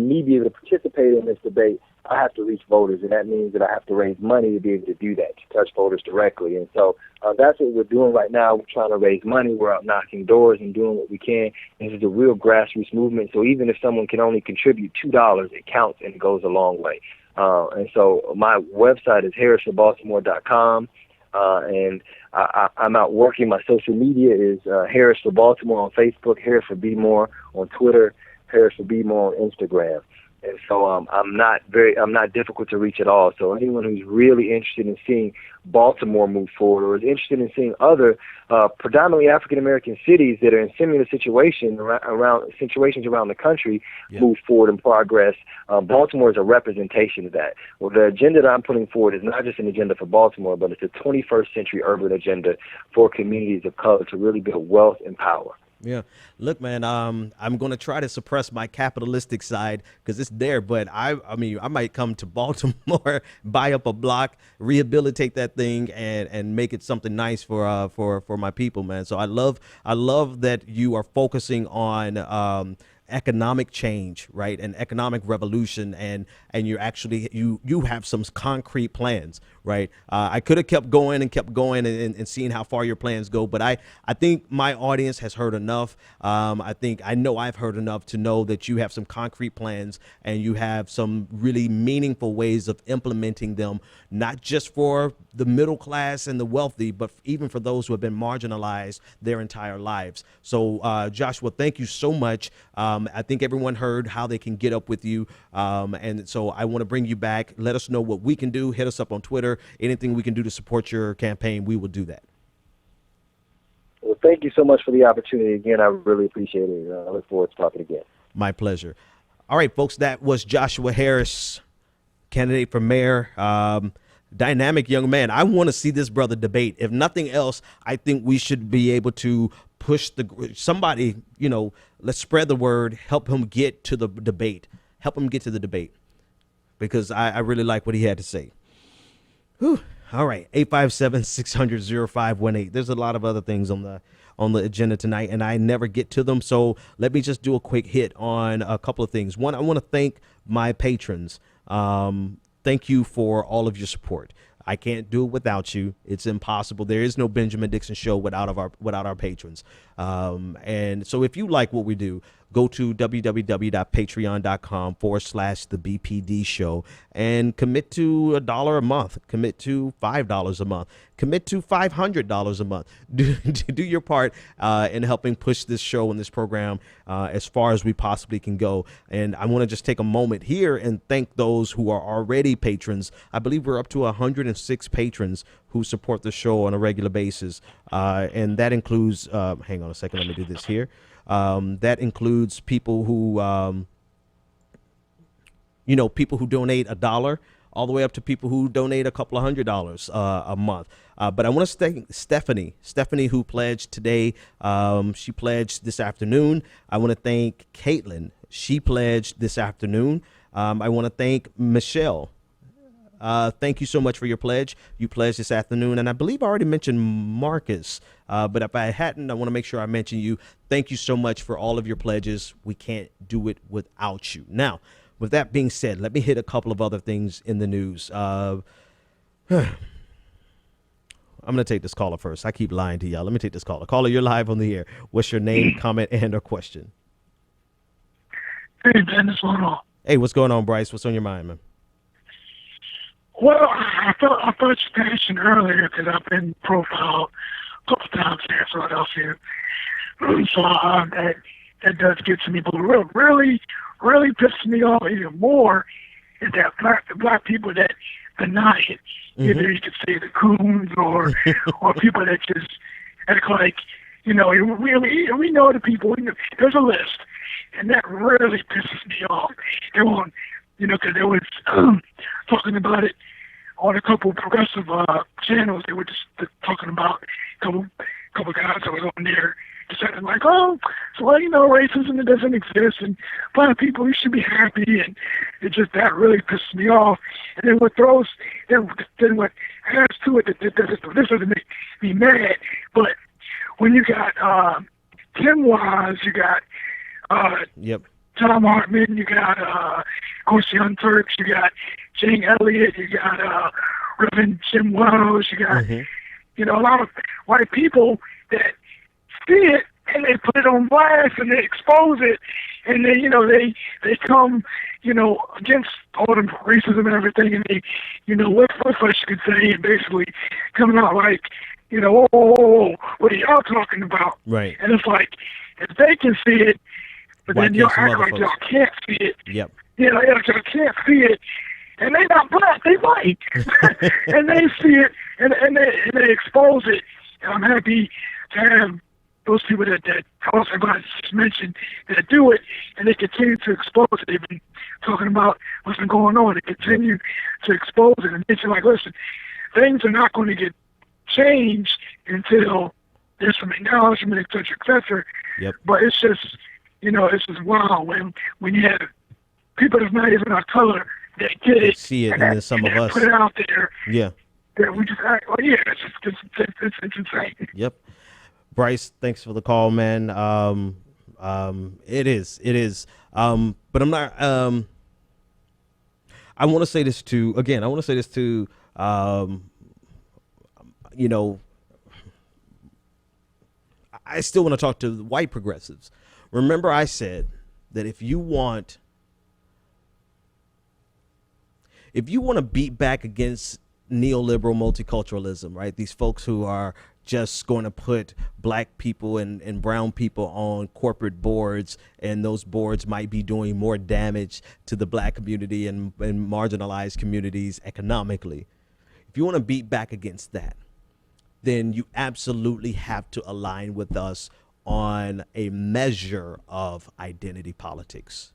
me be able to participate in this debate, I have to reach voters, and that means that I have to raise money to be able to do that, to touch voters directly. And so that's what we're doing right now. We're trying to raise money. We're out knocking doors and doing what we can. This is a real grassroots movement. So even if someone can only contribute $2, it counts and it goes a long way. And so my website is harrisforbaltimore.com. And I'm out working. My social media is Harris for Baltimore on Facebook, Harris for Be More on Twitter, Harris for Be More on Instagram. And so I'm not difficult to reach at all. So anyone who's really interested in seeing Baltimore move forward, or is interested in seeing other predominantly African American cities that are in similar situations around the country move forward and progress, Baltimore is a representation of that. Well, the agenda that I'm putting forward is not just an agenda for Baltimore, but it's a 21st century urban agenda for communities of color to really build wealth and power. Yeah. Look, man, I'm going to try to suppress my capitalistic side because it's there. But I mean, I might come to Baltimore, buy up a block, rehabilitate that thing, and make it something nice for my people, man. So I love that you are focusing on economic change, right, and economic revolution, and you're actually you have some concrete plans, right? I could have kept going and seeing how far your plans go, but I think my audience has heard enough. I know I've heard enough to know that you have some concrete plans and you have some really meaningful ways of implementing them, not just for the middle class and the wealthy, but even for those who have been marginalized their entire lives. So Joshua, thank you so much. I think everyone heard how they can get up with you. And so I want to bring you back. Let us know what we can do. Hit us up on Twitter. Anything we can do to support your campaign, we will do that. Well, thank you so much for the opportunity. Again, I really appreciate it. I look forward to talking again. My pleasure. All right, folks, that was Joshua Harris, candidate for mayor. Dynamic young man. I want to see this brother debate. If nothing else, I think we should be able to push somebody, let's spread the word, help him get to the debate, because I really like what he had to say. Whew. All right. 857-600-0518. There's a lot of other things on the agenda tonight, and I never get to them. So let me just do a quick hit on a couple of things. One, I want to thank my patrons. Thank you for all of your support. I can't do it without you. It's impossible. There is no Benjamin Dixon Show without our patrons. And so if you like what we do, go to www.patreon.com/the BPD show and commit to $1 a month, commit to $5 a month, commit to $500 a month. Do your part in helping push this show and this program as far as we possibly can go. And I want to just take a moment here and thank those who are already patrons. I believe we're up to 106 patrons who support the show on a regular basis. And that includes, hang on a second, let me do this here. That includes people who, people who donate $1 all the way up to people who donate a couple of $100 a month. But I want to thank Stephanie, who pledged today. She pledged this afternoon. I want to thank Caitlin. She pledged this afternoon. I want to thank Michelle. Thank you so much for your pledge. You pledged this afternoon, and I believe I already mentioned Marcus, but if I hadn't, I want to make sure I mention you. Thank you so much for all of your pledges. We can't do it without you. Now, with that being said, let me hit a couple of other things in the news. I'm going to take this caller first. I keep lying to y'all. Let me take this caller. Caller, you're live on the air. What's your name, comment, and or question? Hey, Ben, what's going on? Hey, what's going on, Bryce? What's on your mind, man? Well, I thought your passion earlier because I've been profiled a couple times here in Philadelphia. So that does get to me. But what really pisses me off even more is that black people that deny it. Mm-hmm. Either you could say the coons or people that just act like, we know the people. There's a list, and that really pisses me off. They won't you know, because they was talking about it on a couple progressive channels. They were just talking about a couple guys that was on there just acting like, oh, so well, you know, racism, it doesn't exist, and black people, you should be happy, and it just, that really pisses me off. And then what throws, then what adds to it, this doesn't make me mad, but when you got Tim Wise, you got Tom Hartman, you got of course Young Turks, you got Jane Elliott, you got Reverend Jim Wells, you got you know, a lot of white people that see it and they put it on blast and they expose it, and then, you know, they come, you know, against all the racism and everything, and they, you know, what fuss you could say, and basically coming out like, you know, oh, what are y'all talking about? Right. And it's like, if they can see it, but then y'all act like y'all can't see it. Yep. You know, y'all can't see it, and they not black, they white, and they see it, and they expose it. And I'm happy to have those people that also I just mentioned that do it, and they continue to expose it. They've been talking about what's been going on. They continue to expose it, and it's like, listen, things are not going to get changed until there's some acknowledgement, et cetera, et cetera. Yep. But it's just, you know, it's just wild when you have people that's not even our color that get it, see it, and then some of us put it out there. Yeah. That we just act, well, yeah, it's insane. Yep. Bryce, thanks for the call, man. It is. But I'm not. I want to say this to you know, I still want to talk to the white progressives. Remember, I said that if you want to beat back against neoliberal multiculturalism, right? These folks who are just going to put black people and brown people on corporate boards, and those boards might be doing more damage to the black community and marginalized communities economically. If you want to beat back against that, then you absolutely have to align with us on a measure of identity politics.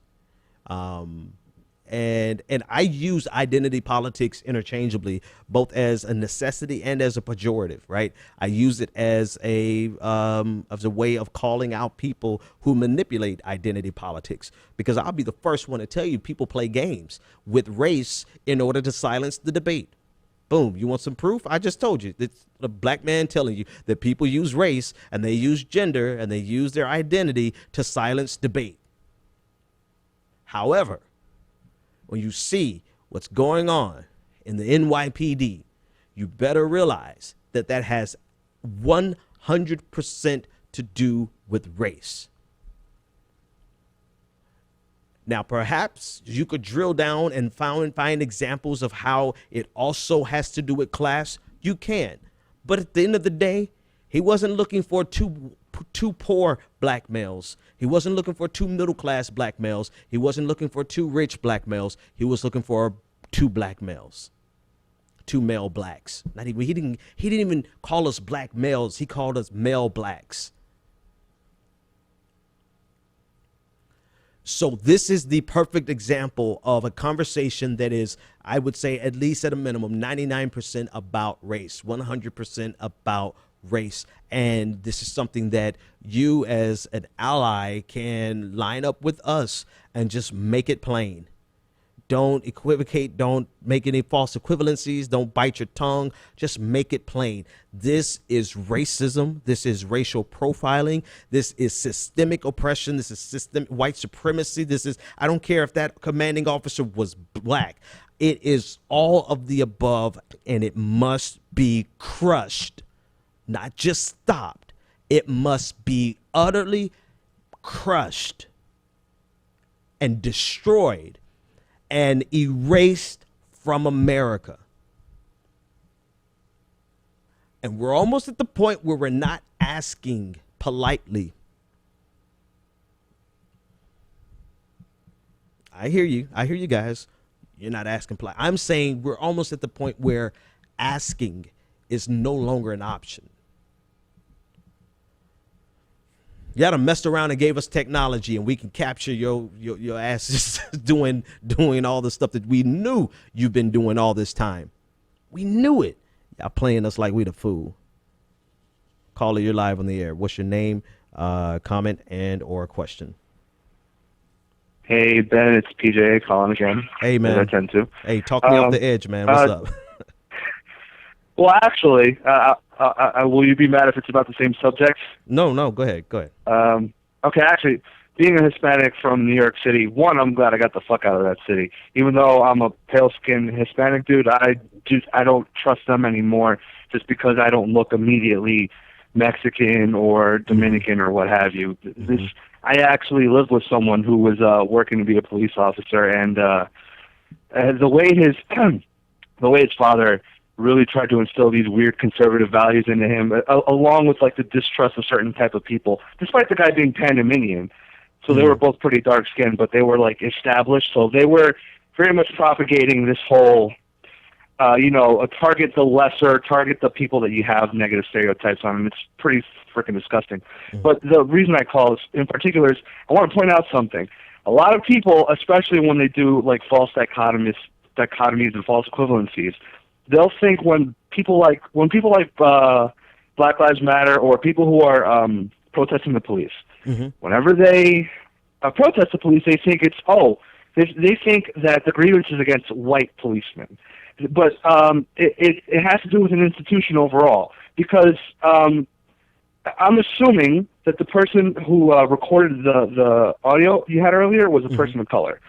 And I use identity politics interchangeably, both as a necessity and as a pejorative, right? I use it as a way of calling out people who manipulate identity politics, because I'll be the first one to tell you people play games with race in order to silence the debate. Boom. You want some proof? I just told you. It's a black man telling you that people use race and they use gender and they use their identity to silence debate. However, when you see what's going on in the NYPD, you better realize that that has 100% to do with race. Now, perhaps you could drill down and find examples of how it also has to do with class. You can. But at the end of the day, he wasn't looking for two poor black males. He wasn't looking for two middle-class black males. He wasn't looking for two rich black males. He was looking for two black males, two male blacks. Not even he didn't even call us black males. He called us male blacks. So this is the perfect example of a conversation that is, I would say, at least at a minimum, 99% about race, 100% about race. And this is something that you as an ally can line up with us and just make it plain. Don't equivocate. Don't make any false equivalencies. Don't bite your tongue. Just make it plain. This is racism. This is racial profiling. This is systemic oppression. This is systemic white supremacy. This is, I don't care if that commanding officer was black. It is all of the above, and it must be crushed, not just stopped. It must be utterly crushed and destroyed and erased from America. And we're almost at the point where we're not asking politely. I hear you guys. You're not asking polite. I'm saying we're almost at the point where asking is no longer an option. You done messed around and gave us technology, and we can capture your asses doing all the stuff that we knew you've been doing all this time. We knew it. Y'all playing us like we the fool. Caller, you're live on the air. What's your name, comment, and or question? Hey, Ben, it's PJ calling again. Hey, man. As I tend to. Hey, talk me off the edge, man. What's up? Well, actually, will you be mad if it's about the same subject? No, go ahead. Okay, actually, being a Hispanic from New York City, one, I'm glad I got the fuck out of that city. Even though I'm a pale-skinned Hispanic dude, I don't trust them anymore just because I don't look immediately Mexican or Dominican or what have you. I actually lived with someone who was working to be a police officer, and the way his father really tried to instill these weird conservative values into him, along with like the distrust of certain type of people, despite the guy being Panamanian. So they were both pretty dark skinned, but they were like established. So they were very much propagating this whole, target the lesser, target the people that you have negative stereotypes on, and it's pretty freaking disgusting. But the reason I call this in particular is I want to point out something. A lot of people, especially when they do like false dichotomies and false equivalencies, they'll think when people like Black Lives Matter or people who are protesting the police, whenever they protest the police, they think they think that the grievance is against white policemen. But it has to do with an institution overall, because I'm assuming that the person who recorded the audio you had earlier was a person of color.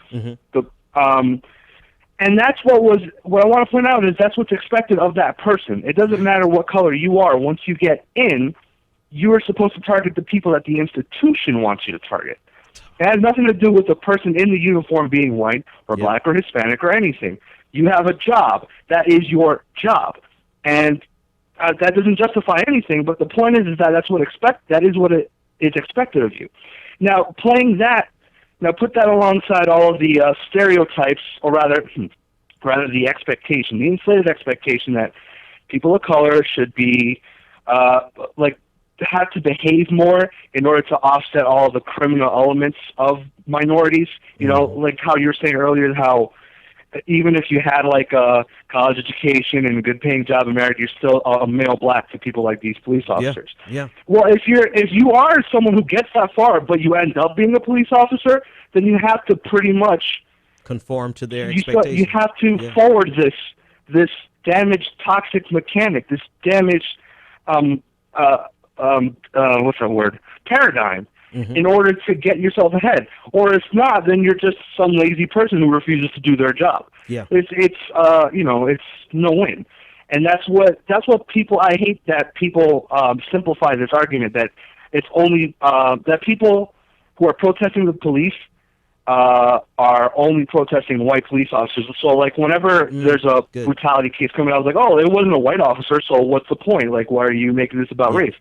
And that's what I want to point out is that's what's expected of that person. It doesn't matter what color you are. Once you get in, you are supposed to target the people that the institution wants you to target. It has nothing to do with the person in the uniform being white or black or Hispanic or anything. You have a job. That is your job. And that doesn't justify anything, but the point is that that is what it is expected of you. Now, put that alongside all of the stereotypes, or rather the expectation, the inflated expectation that people of color should be have to behave more in order to offset all the criminal elements of minorities. You know, like how you were saying earlier, how even if you had like a college education and a good paying job in America, you're still a male black to people like these police officers. Yeah. Well, if you are someone who gets that far, but you end up being a police officer, then you have to pretty much conform to their expectations. You have to forward this damaged toxic mechanic, this damaged what's that word? Paradigm. In order to get yourself ahead, or if not, then you're just some lazy person who refuses to do their job. Yeah, it's no win, and that's what people. I hate that people simplify this argument that it's only that people who are protesting the police are only protesting white police officers. So like whenever there's a brutality case coming out, I was like, oh, it wasn't a white officer, so what's the point? Like, why are you making this about race?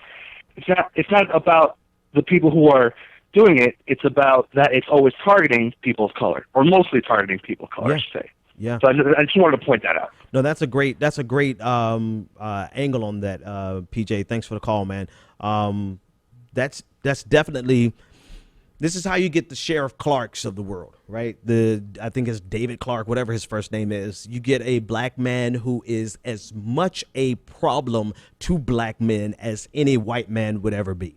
It's not about the people who are doing it. It's about that it's always targeting people of color, or mostly targeting people of color, I should say. Yeah. So I just wanted to point that out. No, that's a great angle on that, PJ. Thanks for the call, man. That's definitely. This is how you get the Sheriff Clarks of the world, right? I think it's David Clark, whatever his first name is. You get a black man who is as much a problem to black men as any white man would ever be.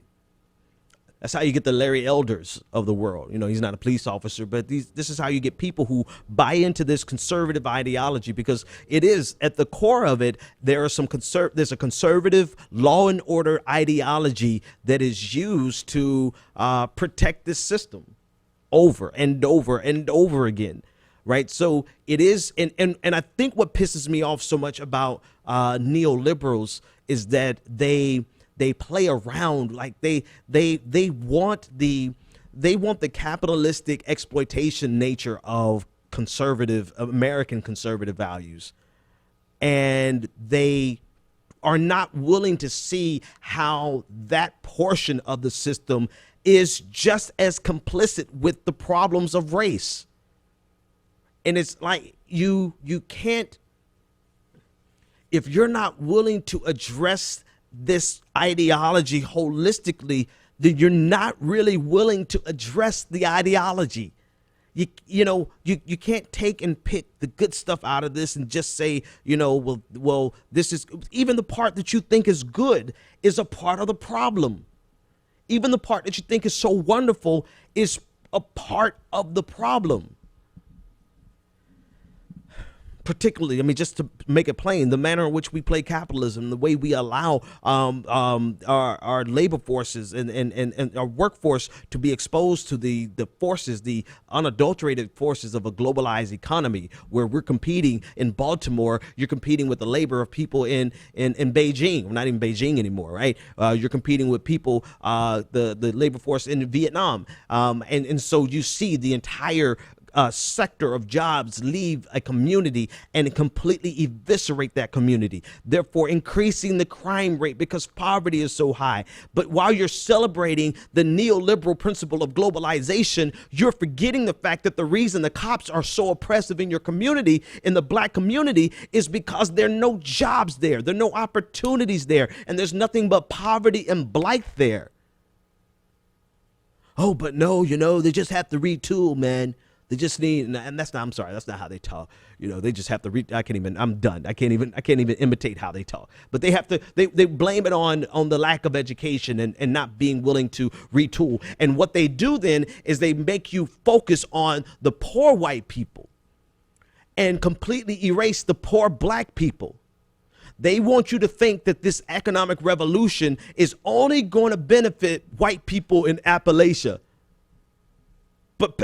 That's how you get the Larry Elders of the world. You know, he's not a police officer, but this is how you get people who buy into this conservative ideology, because it is at the core of it. There's a conservative law and order ideology that is used to protect this system over and over and over again. Right. So it is. And I think what pisses me off so much about neoliberals is that they play around, like they want the capitalistic exploitation nature of American conservative values, and they are not willing to see how that portion of the system is just as complicit with the problems of race. And it's like you can't, if you're not willing to address this ideology holistically, then you're not really willing to address the ideology. You can't take and pick the good stuff out of this and just say, well, this is, even the part that you think is good is a part of the problem. Even the part that you think is so wonderful is a part of the problem. Particularly, I mean, just to make it plain, the manner in which we play capitalism, the way we allow our labor forces and our workforce to be exposed to the forces, the unadulterated forces of a globalized economy, where we're competing in Baltimore, you're competing with the labor of people in Beijing. We're not even Beijing anymore, right? You're competing with people, the labor force in Vietnam, and so you see the entire sector of jobs leave a community and completely eviscerate that community, therefore increasing the crime rate because poverty is so high. But while you're celebrating the neoliberal principle of globalization, you're forgetting the fact that the reason the cops are so oppressive in your community, in the black community, is because there are no jobs there, there are no opportunities there, and there's nothing but poverty and blight there. Oh, but no, they just have to retool, man. They just need, and that's not, I'm sorry, that's not how they talk. They just have to I'm done. I can't even imitate how they talk. But they have to, they blame it on the lack of education and not being willing to retool. And what they do then is they make you focus on the poor white people and completely erase the poor black people. They want you to think that this economic revolution is only going to benefit white people in Appalachia,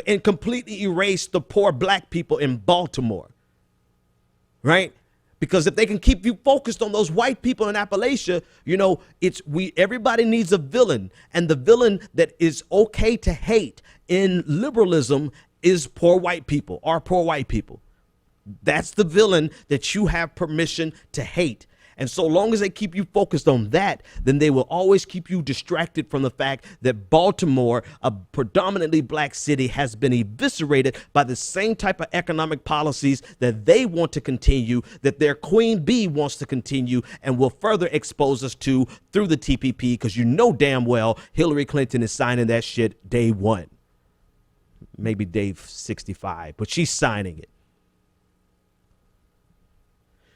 and completely erase the poor black people in Baltimore, right? Because if they can keep you focused on those white people in Appalachia, everybody needs a villain, and the villain that is okay to hate in liberalism is poor white people, are poor white people. That's the villain that you have permission to hate. And so long as they keep you focused on that, then they will always keep you distracted from the fact that Baltimore, a predominantly black city, has been eviscerated by the same type of economic policies that they want to continue, that their queen bee wants to continue, and will further expose us to through the TPP, because damn well Hillary Clinton is signing that shit day one. Maybe day 65, but she's signing it.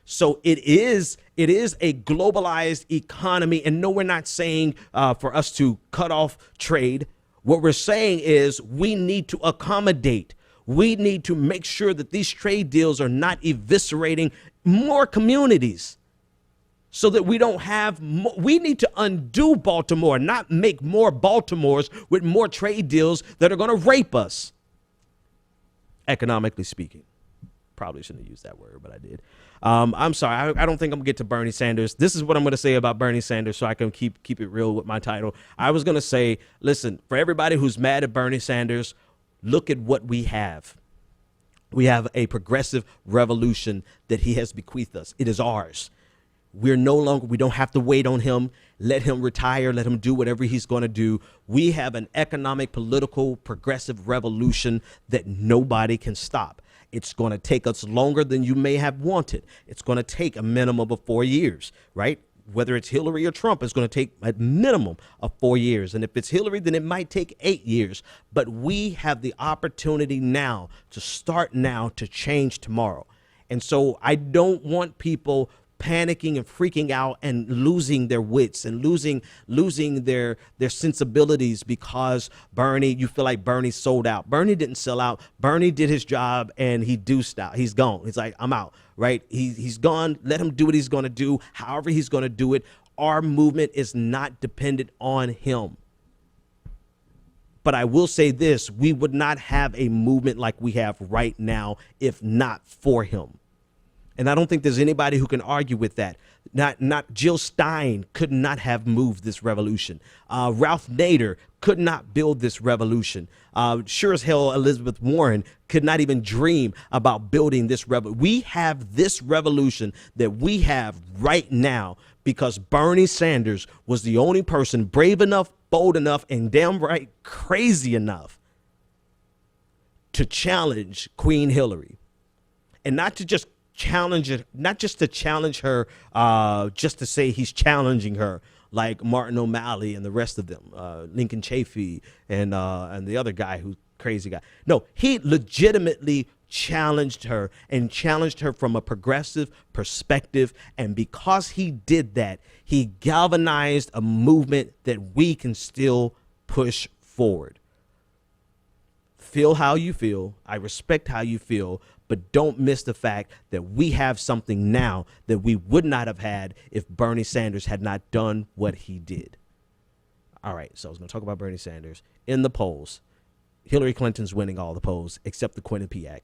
So it is a globalized economy. And no, we're not saying for us to cut off trade. What we're saying is we need to accommodate. We need to make sure that these trade deals are not eviscerating more communities, so that we don't have we need to undo Baltimore, not make more Baltimores with more trade deals that are going to rape us, economically speaking. Probably shouldn't have used that word, but I did. I'm sorry. I don't think I'm going to get to Bernie Sanders. This is what I'm going to say about Bernie Sanders so I can keep it real with my title. I was going to say, listen, for everybody who's mad at Bernie Sanders, look at what we have. We have a progressive revolution that he has bequeathed us. It is ours. We don't have to wait on him. Let him retire. Let him do whatever he's going to do. We have an economic, political, progressive revolution that nobody can stop. It's going to take us longer than you may have wanted. It's going to take a minimum of 4 years, right? Whether it's Hillary or Trump, it's going to take a minimum of 4 years. And if it's Hillary, then it might take 8 years. But we have the opportunity now to start now to change tomorrow. And so I don't want people panicking and freaking out and losing their wits and losing their sensibilities because you feel like Bernie sold out. Bernie didn't sell out. Bernie did his job and he deuced out. He's gone. He's like, I'm out, right? He's gone. Let him do what he's going to do, however he's going to do it. Our movement is not dependent on him. But I will say this, we would not have a movement like we have right now if not for him. And I don't think there's anybody who can argue with that. Not Jill Stein could not have moved this revolution. Ralph Nader could not build this revolution. Sure as hell, Elizabeth Warren could not even dream about building this revolution. We have this revolution that we have right now because Bernie Sanders was the only person brave enough, bold enough, and damn right crazy enough to challenge Queen Hillary. And not to just challenge her, not just to challenge her, just to say he's challenging her. like Martin O'Malley and the rest of them, Lincoln Chafee and the other guy who's crazy guy. No, he legitimately challenged her and challenged her from a progressive perspective. And because he did that, he galvanized a movement that we can still push forward. Feel how you feel. I respect how you feel, but don't miss the fact that we have something now that we would not have had if Bernie Sanders had not done what he did. All right, so I was going to talk about Bernie Sanders. In the polls, Hillary Clinton's winning all the polls except the Quinnipiac.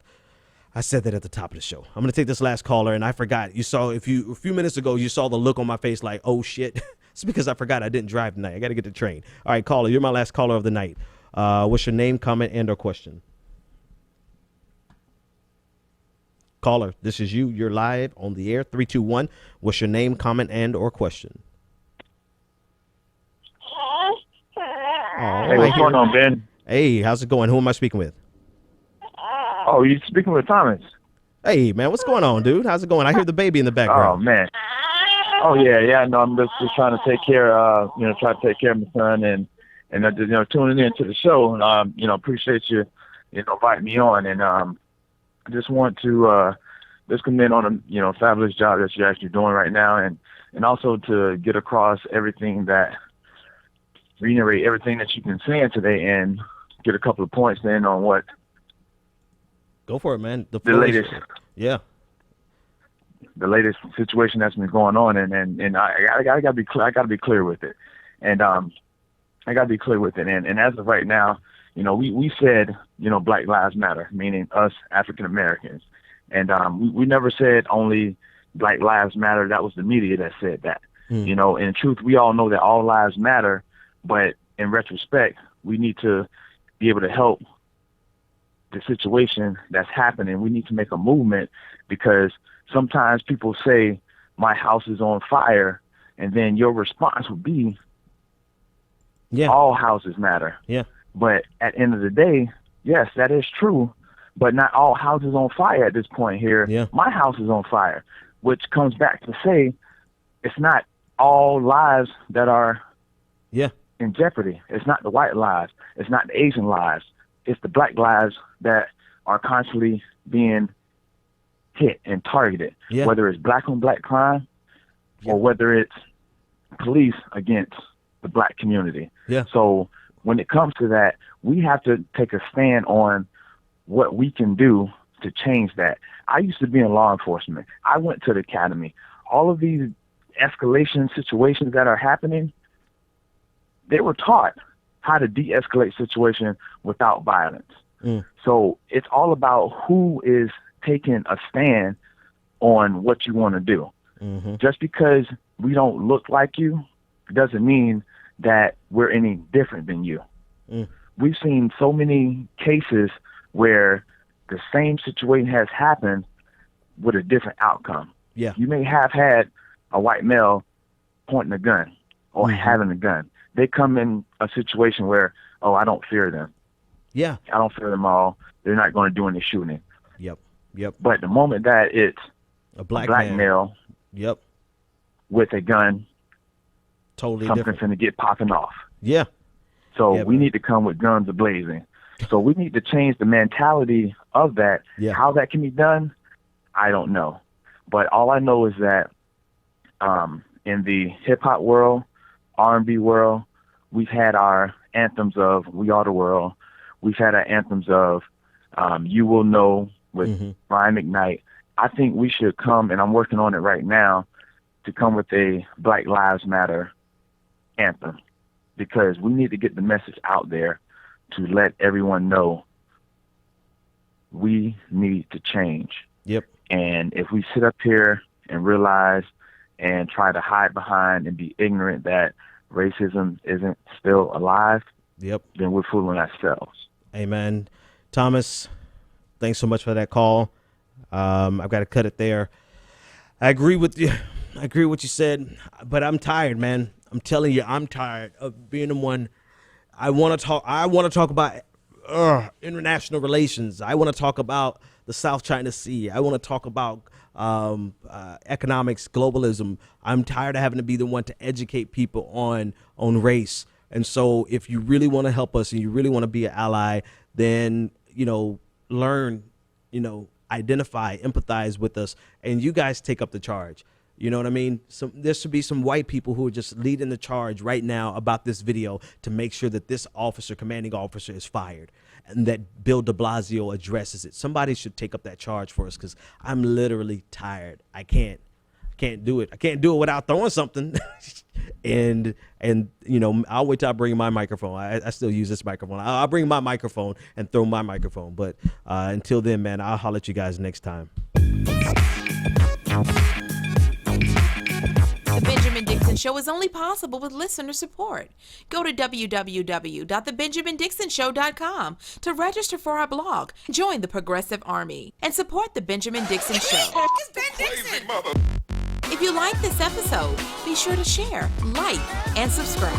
I said that at the top of the show. I'm going to take this last caller, and I forgot. You saw a few minutes ago, you saw the look on my face like, oh, shit. It's because I forgot I didn't drive tonight. I got to get the train. All right, caller, you're my last caller of the night. What's your name, comment, and or question? Caller, this is you. You're live on the air. 321. What's your name, comment, and or question? Hey, what's going on, Ben? Hey, how's it going? Who am I speaking with? Oh, you speaking with Thomas? Hey, man, what's going on, dude? How's it going? I hear the baby in the background. Oh, man. Oh, yeah. No, I'm just trying to take care, try to take care of my son and tuning in to the show. Appreciate you, inviting me on. And I just want to just commend on a, fabulous job that you're actually doing right now. And also to get across reiterate everything that you've been saying today and get a couple of points in on what. Go for it, man. The latest. Yeah. The latest situation that's been going on, and I gotta be clear. I gotta be clear with it, and I gotta be clear with it. And as of right now, we said Black Lives Matter, meaning us African Americans, and we never said only Black Lives Matter. That was the media that said that. In truth, we all know that all lives matter, but in retrospect, we need to be able to help the situation that's happening. We need to make a movement because sometimes people say my house is on fire, and then your response would be, all houses matter. Yeah. But at the end of the day, yes, that is true, but not all houses on fire at this point here. Yeah. My house is on fire, which comes back to say it's not all lives that are in jeopardy. It's not the white lives. It's not the Asian lives. It's the Black lives that are constantly being hit and targeted, whether it's black on black crime or whether it's police against the black community. Yeah. So when it comes to that, we have to take a stand on what we can do to change that. I used to be in law enforcement. I went to the academy. All of these escalation situations that are happening, they were taught how to de-escalate situation without violence. So it's all about who is taking a stand on what you want to do. Just because we don't look like you doesn't mean that we're any different than you. We've seen so many cases where the same situation has happened with a different outcome. Yeah. You may have had a white male pointing a gun or having a gun. They come in a situation where, I don't fear them. Yeah. I don't fear them all. They're not going to do any shooting. Yep. But the moment that it's a black male with a gun, totally something's different. going to get popping off. Yeah. So we need to come with guns a-blazing. So we need to change the mentality of that. Yeah. How that can be done, I don't know. But all I know is that in the hip-hop world, R&B world, we've had our anthems of We Are the World. We've had our anthems of You Will Know with Brian McKnight. I think we should come, and I'm working on it right now, to come with a Black Lives Matter anthem, because we need to get the message out there to let everyone know we need to change. Yep. And if we sit up here and realize and try to hide behind and be ignorant that racism isn't still alive, then we're fooling ourselves. Amen. Thomas, thanks so much for that call. I've got to cut it there. I agree with you. I agree with what you said, but I'm tired, man. I'm telling you, I'm tired of being the one. I want to talk about international relations. I want to talk about the South China Sea. I want to talk about economics, globalism. I'm tired of having to be the one to educate people on race. And so if you really want to help us and you really want to be an ally, then, learn, identify, empathize with us, and you guys take up the charge. You know what I mean? There should be some white people who are just leading the charge right now about this video to make sure that this commanding officer is fired and that Bill de Blasio addresses it. Somebody should take up that charge for us because I'm literally tired. I can't do it. I can't do it without throwing something. and I'll wait till I bring my microphone. I still use this microphone. I'll bring my microphone and throw my microphone. But until then, man, I'll holler at you guys next time. The Benjamin Dixon Show is only possible with listener support. Go to www.thebenjamindixonshow.com to register for our blog, join the Progressive Army, and support The Benjamin Dixon Show. It's Ben Dixon! If you like this episode, be sure to share, like, and subscribe.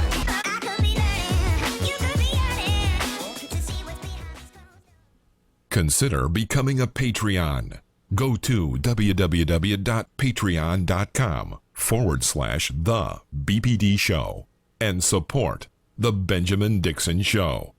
Consider becoming a Patreon. Go to www.patreon.com/The BPD Show and support The Benjamin Dixon Show.